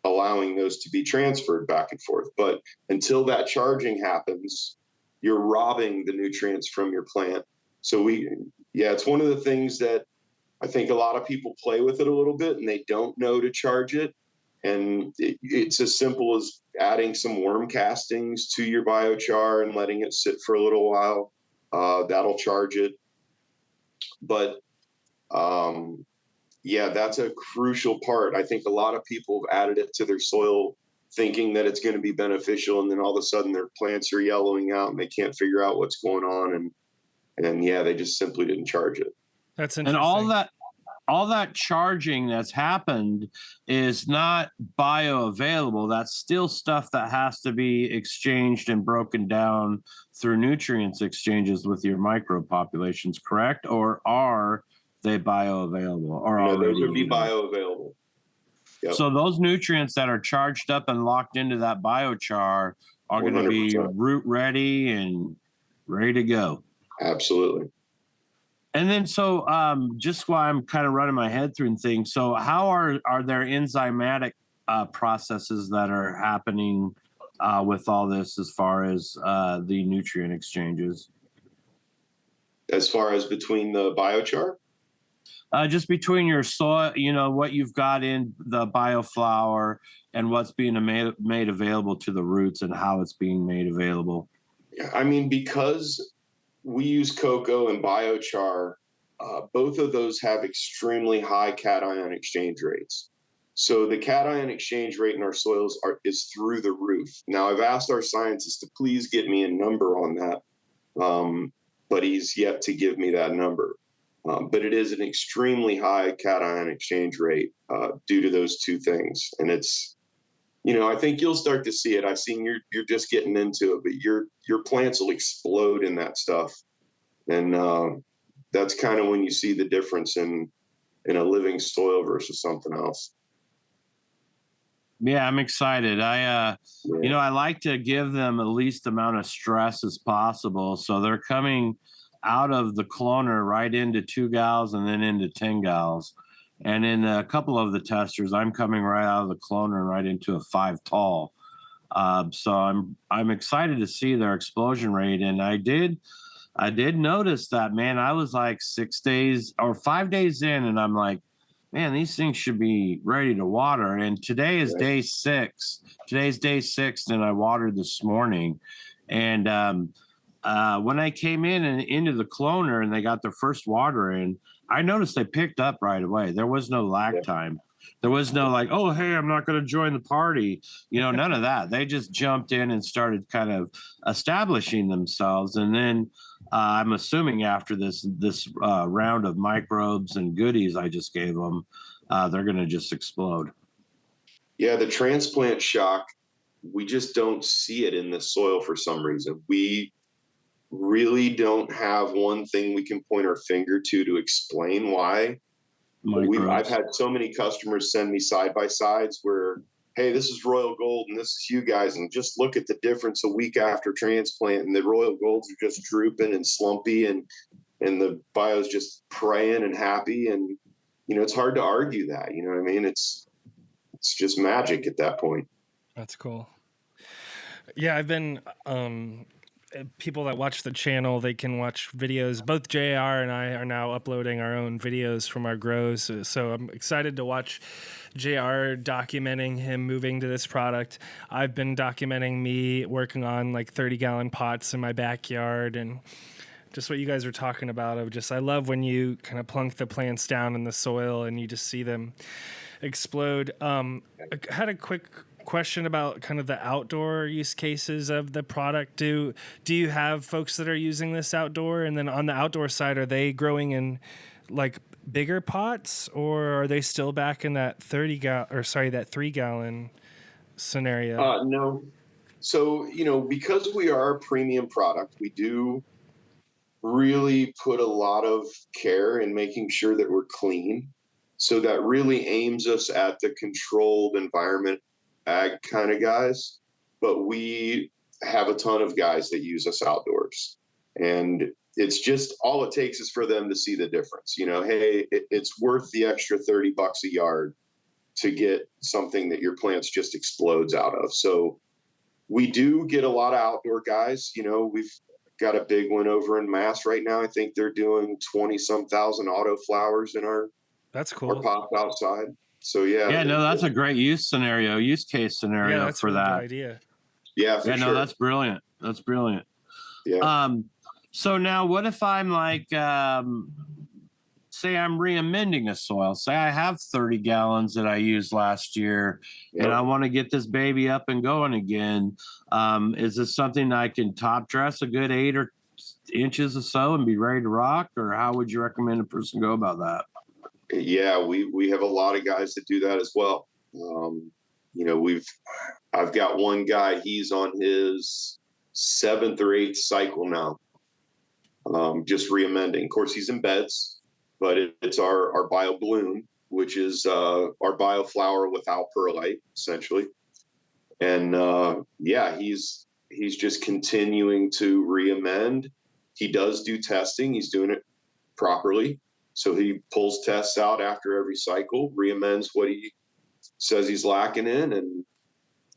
allowing those to be transferred back and forth. But until that charging happens, you're robbing the nutrients from your plant. So it's one of the things that I think a lot of people play with it a little bit and they don't know to charge it. And it's as simple as adding some worm castings to your biochar and letting it sit for a little while. That'll charge it. But that's a crucial part. I think a lot of people have added it to their soil thinking that it's going to be beneficial, and then all of a sudden their plants are yellowing out and they can't figure out what's going on. And they just simply didn't charge it. That's interesting. And all that charging that's happened is not bioavailable. That's still stuff that has to be exchanged and broken down through nutrients exchanges with your micropopulations, correct? Or are they bioavailable? No, those would be bioavailable. Yep. So those nutrients that are charged up and locked into that biochar are going to be root ready and ready to go. Absolutely. And then, so just while I'm kind of running my head through things, so how are there enzymatic processes that are happening with all this as far as the nutrient exchanges? As far as between the biochar? Just between your soil, what you've got in the BioFlower and what's being made available to the roots and how it's being made available. Yeah, I mean, because we use cocoa and biochar, both of those have extremely high cation exchange rates. So the cation exchange rate in our soils is through the roof. Now, I've asked our scientist to please get me a number on that, but he's yet to give me that number. But it is an extremely high cation exchange rate due to those two things. And it's, I think you'll start to see it. I've seen you're just getting into it, but your plants will explode in that stuff. And that's kind of when you see the difference in a living soil versus something else. Yeah, I'm excited. I like to give them the least amount of stress as possible. So they're coming out of the cloner right into 2 gals and then into 10 gals. And in a couple of the testers, I'm coming right out of the cloner right into a 5 tall. So I'm excited to see their explosion rate. And I I did notice that, man. I was like 6 days or 5 days in, and I'm like, man, these things should be ready to water. And today is day 6. Today's day 6, and I watered this morning. And when I came in and into the cloner and they got their first water in, I noticed they picked up right away. There was no lag time. There was no like, oh, hey, I'm not going to join the party. None of that. They just jumped in and started kind of establishing themselves. And then I'm assuming after this round of microbes and goodies I just gave them, they're going to just explode. Yeah, the transplant shock, we just don't see it in the soil for some reason. We really don't have one thing we can point our finger to explain why. I've had so many customers send me side by sides where, hey, this is Royal Gold and this is you guys, and just look at the difference a week after transplant, and the Royal Golds are just drooping and slumpy, and the bio's just praying and happy, and it's hard to argue that. You know what I mean? It's just magic at that point. That's cool. Yeah, I've been people that watch the channel, they can watch videos. Both JR and I are now uploading our own videos from our grows. So I'm excited to watch JR documenting him moving to this product. I've been documenting me working on like 30-gallon pots in my backyard, and just what you guys were talking about of just, I love when you kind of plunk the plants down in the soil and you just see them explode. I had a quick question about kind of the outdoor use cases of the product. Do you have folks that are using this outdoor? And then on the outdoor side, are they growing in like bigger pots, or are they still back in that 3-gallon scenario? No. So, because we are a premium product, we do really put a lot of care in making sure that we're clean. So that really aims us at the controlled environment ag kind of guys. But we have a ton of guys that use us outdoors. And it's just, all it takes is for them to see the difference. Hey, it's worth the extra $30 a yard to get something that your plants just explodes out of. So we do get a lot of outdoor guys. We've got a big one over in Mass right now. I think they're doing 20-some thousand auto flowers in our That's cool. Our pots outside. So yeah. No, that's a great use case scenario that's for a that. good idea. Yeah, for sure. No, that's brilliant. That's brilliant. Yeah. So now what if I'm like, say I'm re-amending a soil. Say I have 30 gallons that I used last year, and I want to get this baby up and going again. Is this something I can top dress a good 8 or inches or so and be ready to rock? Or how would you recommend a person go about that? Yeah, we have a lot of guys that do that as well. I've got one guy, he's on his 7th or 8th cycle now, just re-amending. Of course, he's in beds, but it's our Bio Bloom, which is our BioFlower without perlite, essentially. And he's just continuing to re-amend. He does do testing. He's doing it properly. So he pulls tests out after every cycle, re-amends what he says he's lacking in, and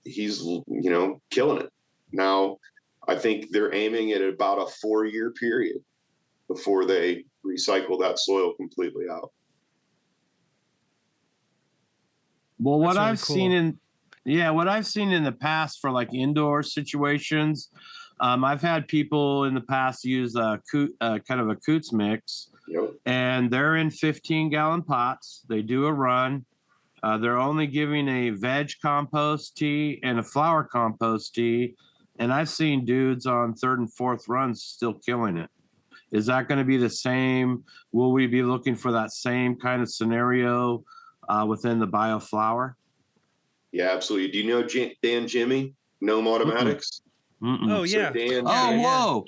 he's, killing it. Now, I think they're aiming at about a 4-year period before they recycle that soil completely out. Well, what I've seen in the past for like indoor situations, I've had people in the past use kind of a Coots mix. Yep. And they're in 15-gallon pots. They do a run. They're only giving a veg compost tea and a flower compost tea. And I've seen dudes on 3rd and 4th runs still killing it. Is that going to be the same? Will we be looking for that same kind of scenario within the BioFlower? Yeah, absolutely. Do you know Dan Jimmy, Gnome Automatics? Oh, yeah. So Dan, whoa.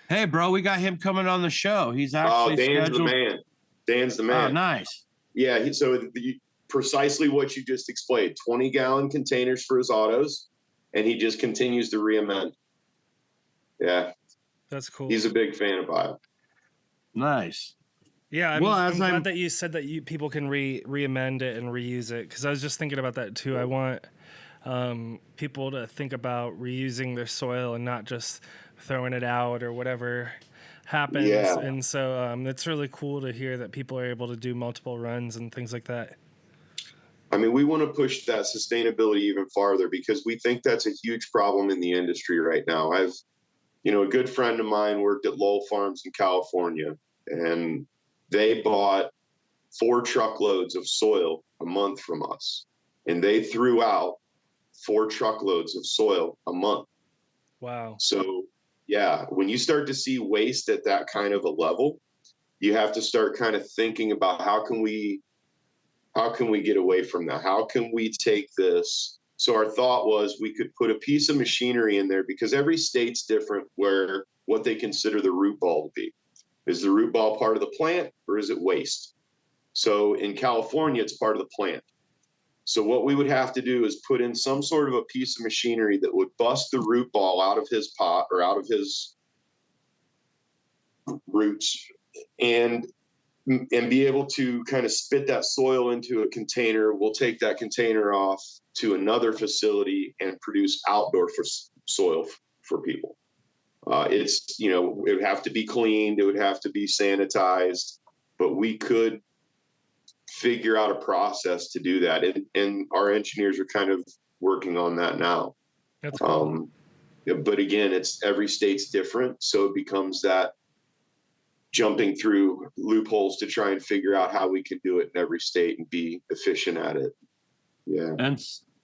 Hey, bro, we got him coming on the show. He's actually Dan's scheduled. the man. Dan's the man. Oh, nice. Yeah, precisely what you just explained. 20-gallon containers for his autos, and he just continues to re-amend. Yeah. That's cool. He's a big fan of Bio. Nice. Yeah, I'm glad that you said that people can re-amend it and reuse it, because I was just thinking about that too. I want people to think about reusing their soil and not just throwing it out or whatever. happens. Yeah. And so it's really cool to hear that people are able to do multiple runs and things like that. I mean, we want to push that sustainability even farther because we think that's a huge problem in the industry right now. A good friend of mine worked at Lowell Farms in California, and they bought 4 truckloads of soil a month from us, and they threw out 4 truckloads of soil a month. Wow. So, yeah, when you start to see waste at that kind of a level, you have to start kind of thinking about how can we get away from that? How can we take this? So our thought was we could put a piece of machinery in there because every state's different where what they consider the root ball to be. Is the root ball part of the plant or is it waste? So in California, it's part of the plant. So what we would have to do is put in some sort of a piece of machinery that would bust the root ball out of his pot or out of his roots and be able to kind of spit that soil into a container. We'll take that container off to another facility and produce outdoor soil for people. It would have to be cleaned. It would have to be sanitized, but we could figure out a process to do that. And our engineers are kind of working on that now. That's cool. But again, every state's different. So it becomes that jumping through loopholes to try and figure out how we can do it in every state and be efficient at it. Yeah.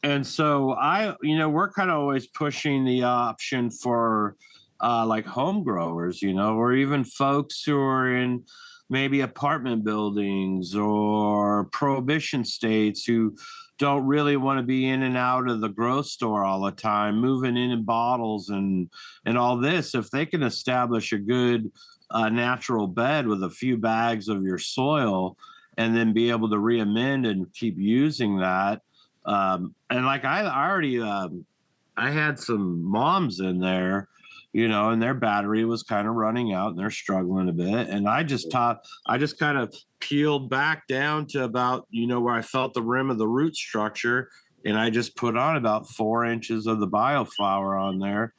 And so we're kind of always pushing the option for like home growers, or even folks who are in maybe apartment buildings or prohibition states who don't really want to be in and out of the grocery store all the time, moving in bottles and all this. If they can establish a good natural bed with a few bags of your soil and then be able to re-amend and keep using that. And like I already, I had some moms in there, and their battery was kind of running out and they're struggling a bit. And I just kind of peeled back down to about, where I felt the rim of the root structure. And I just put on about 4 inches of the BioFlower on there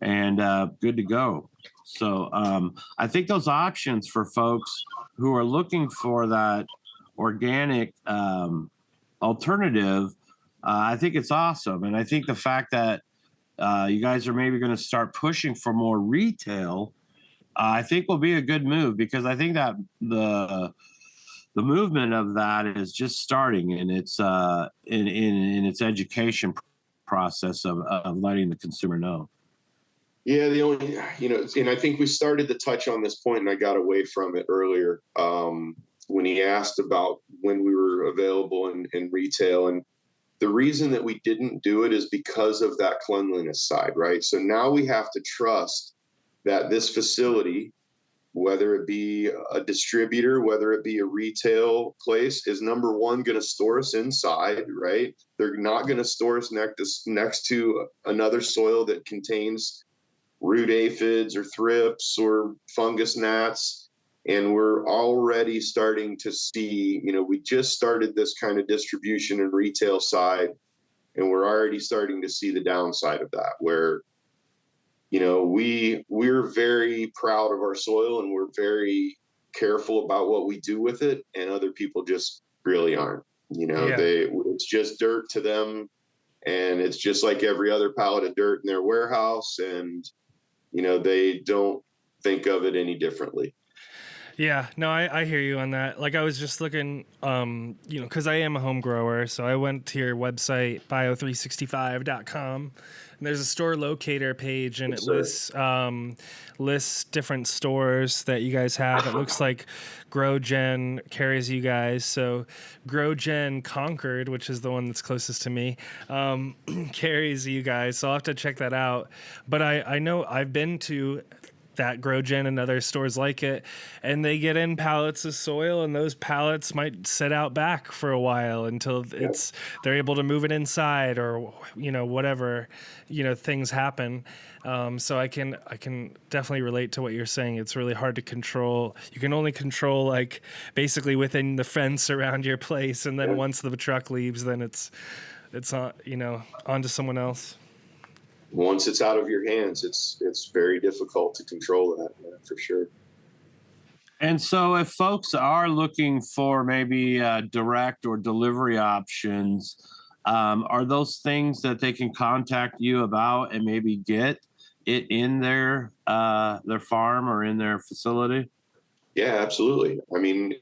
and good to go. So I think those options for folks who are looking for that organic alternative, I think it's awesome. And I think the fact that you guys are maybe going to start pushing for more retail, I think will be a good move because I think that the movement of that is just starting in its in its education process of letting the consumer know. Yeah, the only, and I think we started to touch on this point and I got away from it earlier when he asked about when we were available in retail. And the reason that we didn't do it is because of that cleanliness side, right? So now we have to trust that this facility, whether it be a distributor, whether it be a retail place, is number one, going to store us inside, right? They're not going to store us next to another soil that contains root aphids or thrips or fungus gnats. And we're already starting to see, we just started this kind of distribution and retail side, and we're already starting to see the downside of that, where, we're very proud of our soil and we're very careful about what we do with it. And other people just really aren't, it's just dirt to them. And it's just like every other pallet of dirt in their warehouse. And, they don't think of it any differently. Yeah, no, I hear you on that. Like I was just looking, because I am a home grower, so I went to your website, Bio365.com, and there's a store locator page, and it lists different stores that you guys have. It looks like GrowGen carries you guys. So GrowGen Concord, which is the one that's closest to me, carries you guys. So I'll have to check that out. But I know I've been to that GrowGen and other stores like it, and they get in pallets of soil, and those pallets might sit out back for a while until they're able to move it inside, or whatever things happen. So I can definitely relate to what you're saying. It's really hard to control. You can only control like basically within the fence around your place, and then once the truck leaves, then it's on onto someone else. Once it's out of your hands, it's very difficult to control that, for sure. And so if folks are looking for maybe direct or delivery options, are those things that they can contact you about and maybe get it in their farm or in their facility? Yeah, absolutely. I mean,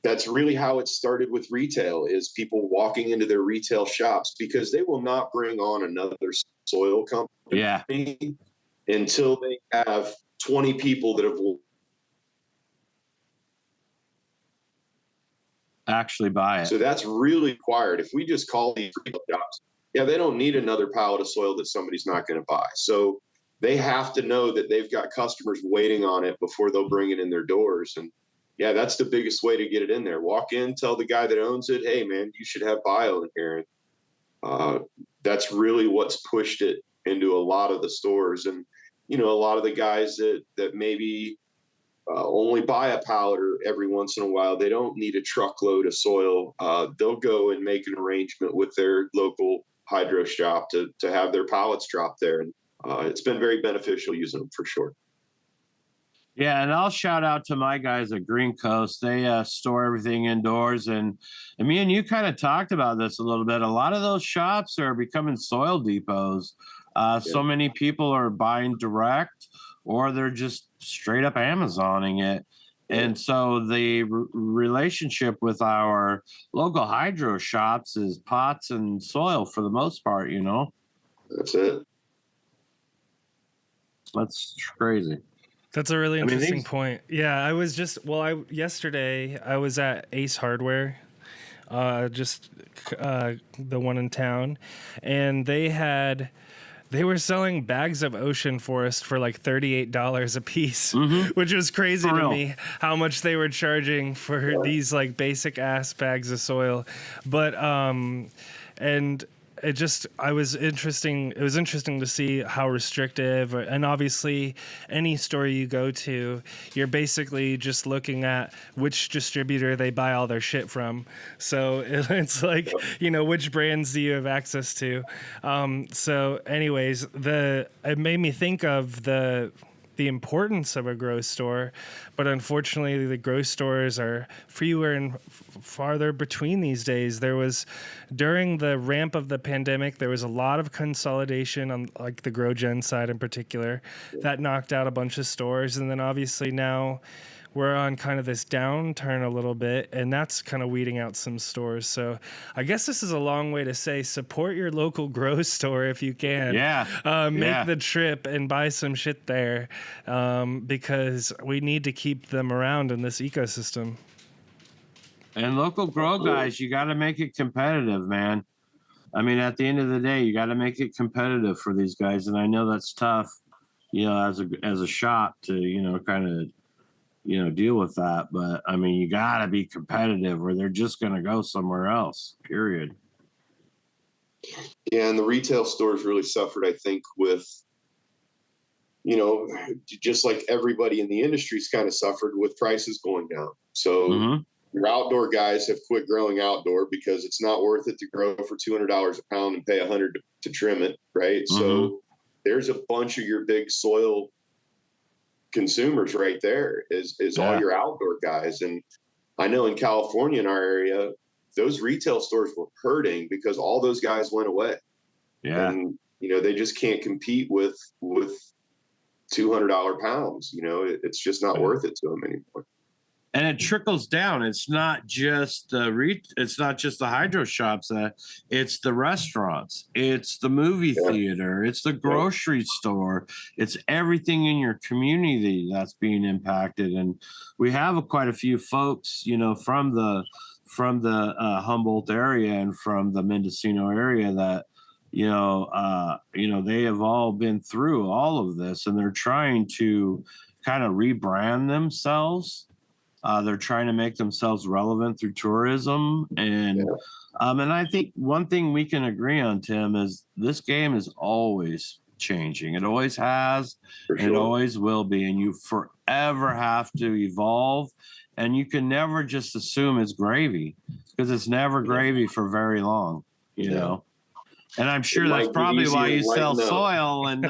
that's really how it started with retail, is people walking into their retail shops, because they will not bring on another soil company Yeah, until they have 20 people that have actually buy it. So that's really required. If we just call these retail shops, yeah, they don't need another pallet of soil that somebody's not going to buy. So they have to know that they've got customers waiting on it before they'll bring it in their doors. And yeah, that's the biggest way to get it in there. Walk in, tell the guy that owns it, hey man, you should have bio in here. And that's really what's pushed it into a lot of the stores. And a lot of the guys that maybe only buy a pallet every once in a while, they don't need a truckload of soil. They'll go and make an arrangement with their local hydro shop to have their pallets dropped there. And it's been very beneficial using them for sure. Yeah, and I'll shout out to my guys at Green Coast. They store everything indoors, and me and you kind of talked about this a little bit. A lot of those shops are becoming soil depots. So many people are buying direct, or they're just straight up Amazoning it. And so the relationship with our local hydro shops is pots and soil for the most part. That's it. That's crazy. That's a really interesting point. Yeah, I was yesterday I was at Ace Hardware, the one in town, and they were selling bags of ocean forest for like $38 a piece, which was crazy to me how much they were charging for these like basic ass bags of soil. But and it was interesting to see how restrictive, and obviously any store you go to, you're basically just looking at which distributor they buy all their shit from. So it's like, which brands do you have access to? So anyways, it made me think of the importance of a grow store, but unfortunately the grow stores are fewer and farther between these days. During the ramp of the pandemic, there was a lot of consolidation on like the GrowGen side in particular that knocked out a bunch of stores, and then obviously now we're on kind of this downturn a little bit, and that's kind of weeding out some stores. So I guess this is a long way to say support your local grow store if you can. Make the trip and buy some shit there, because we need to keep them around in this ecosystem. And local grow guys, you got to make it competitive, man. I mean, at the end of the day, you got to make it competitive for these guys. And I know that's tough, as a shop to, kind of, deal with that. But I mean, you got to be competitive or they're just going to go somewhere else, period. Yeah. And the retail stores really suffered, I think, with, just like everybody in the industry's kind of suffered with prices going down. So your outdoor guys have quit growing outdoor because it's not worth it to grow for $200 a pound and pay $100 to trim it. Right. So there's a bunch of your big soil consumers right there is all your outdoor guys. And I know in California, in our area, those retail stores were hurting because all those guys went away. And they just can't compete with $200 pounds. It's just not worth it to them anymore. And it trickles down. It's not just it's not just the hydro shops. It's the restaurants. It's the movie theater. It's the grocery store. It's everything in your community that's being impacted. And we have quite a few folks, from the Humboldt area and from the Mendocino area that they have all been through all of this, and they're trying to kind of rebrand themselves. They're trying to make themselves relevant through tourism. And I think one thing we can agree on, Tim, is this game is always changing. It always has, and it always will be. And you forever have to evolve. And you can never just assume it's gravy, because it's never gravy for very long, you know. And I'm sure that's probably why you sell soil and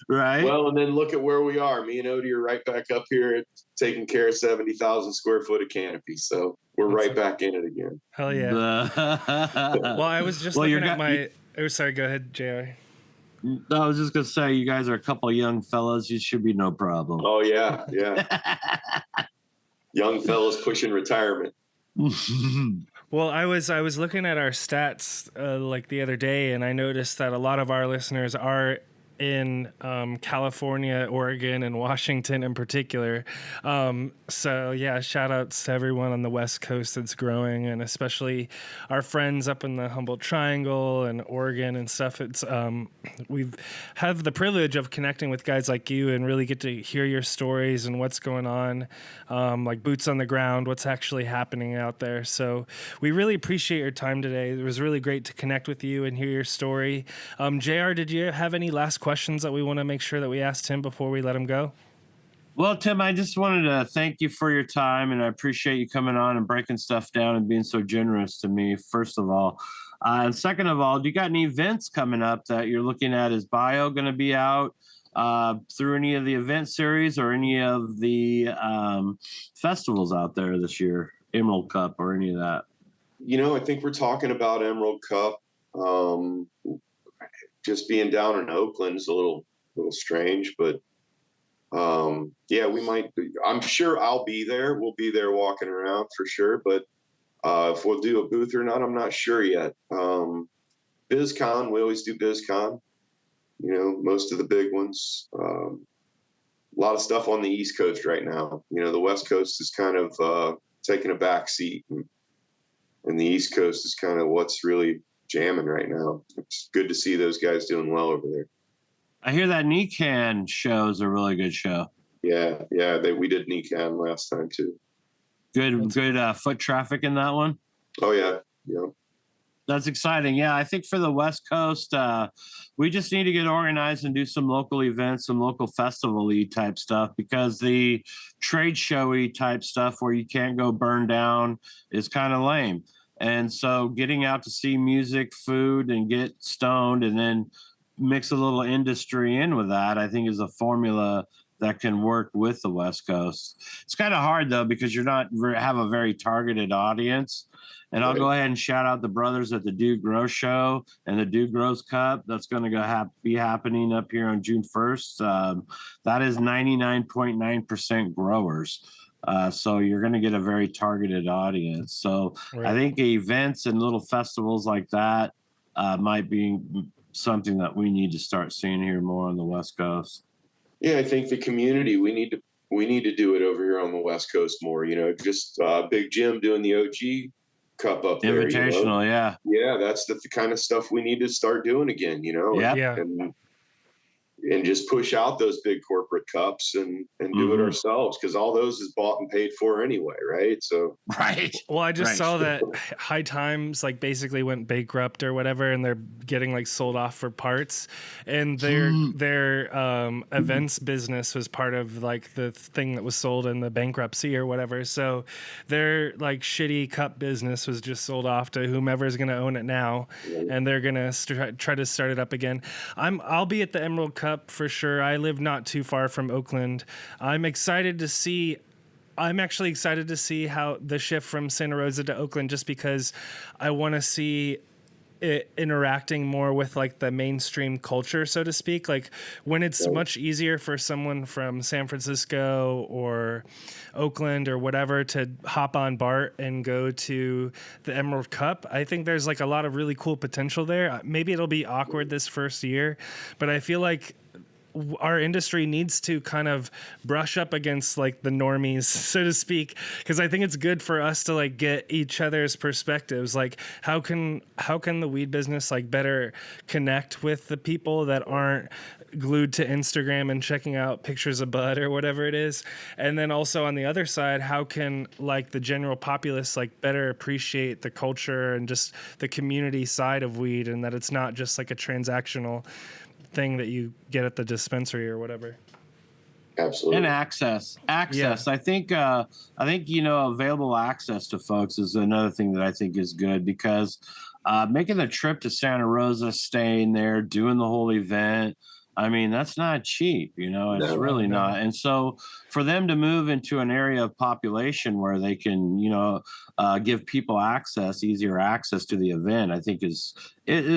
Right. Well, and then look at where we are. Me and Odie are right back up here taking care of 70,000 square foot of canopy. So we're right back in it again. Hell yeah. Well, I was just looking at my. Oh, sorry. Go ahead, JR. I was just gonna say, you guys are a couple of young fellas. You should be no problem. Oh yeah, yeah. Young fellas pushing retirement. Well, I was looking at our stats like the other day, and I noticed that a lot of our listeners are in California, Oregon, and Washington in particular. So yeah, shout outs to everyone on the West Coast that's growing, and especially our friends up in the Humboldt Triangle and Oregon and stuff. It's we've had the privilege of connecting with guys like you and really get to hear your stories and what's going on, like boots on the ground, what's actually happening out there. So we really appreciate your time today. It was really great to connect with you and hear your story. JR, did you have any last questions that we want to make sure that we asked him before we let him go? Well, Tim, I just wanted to thank you for your time, and I appreciate you coming on and breaking stuff down and being so generous to me, first of all. And second of all, do you got any events coming up that you're looking at? Is Bio going to be out through any of the event series or any of the festivals out there this year, Emerald Cup or any of that? I think we're talking about Emerald Cup. Just being down in Oakland is a little strange, but yeah, we might. I'm sure I'll be there. We'll be there walking around for sure. But if we'll do a booth or not, I'm not sure yet. BizCon, we always do BizCon. Most of the big ones. A lot of stuff on the East Coast right now. The West Coast is kind of taking a back seat, and the East Coast is kind of what's really jamming right now. It's good to see those guys doing well over there. I hear that NECAN show is a really good show. Yeah, we did NECAN last time too. Good foot traffic in that one. Oh yeah. That's exciting. Yeah, I think for the West Coast, we just need to get organized and do some local events, some local festival-y type stuff, because the trade showy type stuff where you can't go burn down is kind of lame. And so getting out to see music, food, and get stoned and then mix a little industry in with that, I think is a formula that can work with the West Coast. It's kind of hard, though, because you're not have a very targeted audience. And I'll go ahead and shout out the brothers at the Dude Grow Show and the Dude Grows Cup. That's going to be happening up here on June 1st. That is 99.9% growers. So you're going to get a very targeted audience. So I think events and little festivals like that might be something that we need to start seeing here more on the West Coast. Yeah, I think the community, we need to do it over here on the West Coast more. Just Big Jim doing the OG Cup up there. Invitational, yeah. Yeah, that's the kind of stuff we need to start doing again. Yeah. And just push out those big corporate cups and do it ourselves, because all those is bought and paid for anyway, right? So Well, I just saw that High Times basically went bankrupt or whatever, and they're getting sold off for parts, and their events business was part of the thing that was sold in the bankruptcy or whatever. So their shitty cup business was just sold off to whomever's going to own it now, and they're going to try to start it up again. I'll be at the Emerald Cup for sure. I live not too far from Oakland. I'm actually excited to see how the shift from Santa Rosa to Oakland, just because I want to see it interacting more with the mainstream culture, so to speak. When it's much easier for someone from San Francisco or Oakland or whatever to hop on BART and go to the Emerald Cup, I think there's a lot of really cool potential there. Maybe it'll be awkward this first year, but I feel like our industry needs to kind of brush up against the normies, so to speak, because I think it's good for us to get each other's perspectives. How can the weed business better connect with the people that aren't glued to Instagram and checking out pictures of bud or whatever it is? And then also on the other side, how can the general populace better appreciate the culture and just the community side of weed, and that it's not just a transactional thing that you get at the dispensary or whatever. Absolutely. And access. Yeah. I think available access to folks is another thing that I think is good, because making the trip to Santa Rosa, staying there, doing the whole event, I mean, that's not cheap, it's No. really not. And so for them to move into an area of population where they can, give people easier access to the event, I think is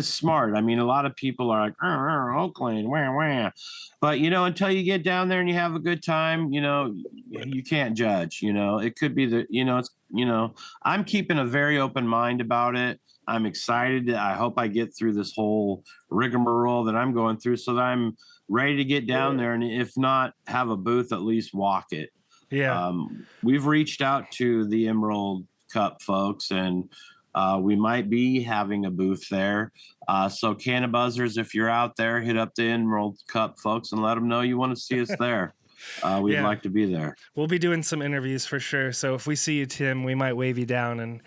smart. I mean, a lot of people are like, Oakland, wah, wah. But, until you get down there and you have a good time, you can't judge, it could be I'm keeping a very open mind about it. I'm excited. I hope I get through this whole rigmarole that I'm going through so that I'm ready to get down there. And if not have a booth, at least walk it. Yeah. We've reached out to the Emerald Cup folks, and we might be having a booth there. So Cannabuzzers, if you're out there, hit up the Emerald Cup folks and let them know you want to see us there. We'd like to be there. We'll be doing some interviews for sure. So if we see you, Tim, we might wave you down and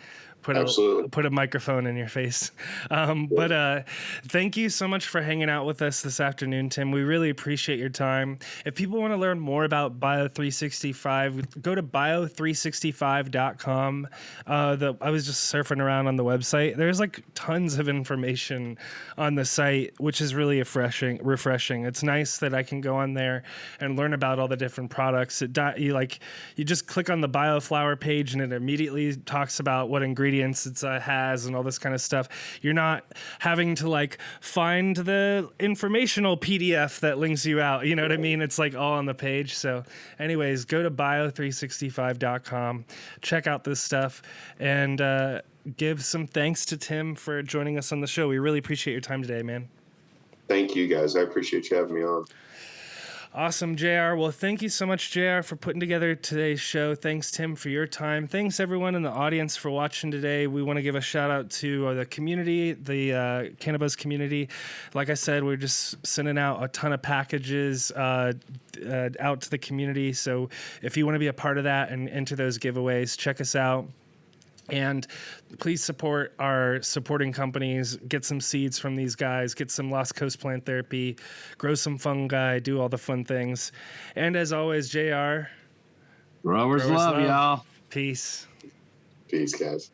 put a microphone in your face. But thank you so much for hanging out with us this afternoon, Tim. We really appreciate your time. If people want to learn more about Bio365, go to bio365.com. I was just surfing around on the website. There's like tons of information on the site, which is really refreshing. It's nice that I can go on there and learn about all the different products. You just click on the BioFlower page and it immediately talks about what ingredients it has and all this kind of stuff. You're not having to find the informational PDF that links you out. You know what I mean? It's all on the page. So anyways, go to bio365.com, check out this stuff, and give some thanks to Tim for joining us on the show. We really appreciate your time today, man. Thank you, guys. I appreciate you having me on. Awesome, JR. Well, thank you so much, JR, for putting together today's show. Thanks, Tim, for your time. Thanks, everyone in the audience for watching today. We want to give a shout out to the community, the Cannabis community. Like I said, we're just sending out a ton of packages out to the community. So if you want to be a part of that and enter those giveaways, check us out. And please support our supporting companies, get some seeds from these guys, get some Lost Coast plant therapy, grow some fungi, do all the fun things. And as always, JR. Growers love y'all. Peace. Peace, guys.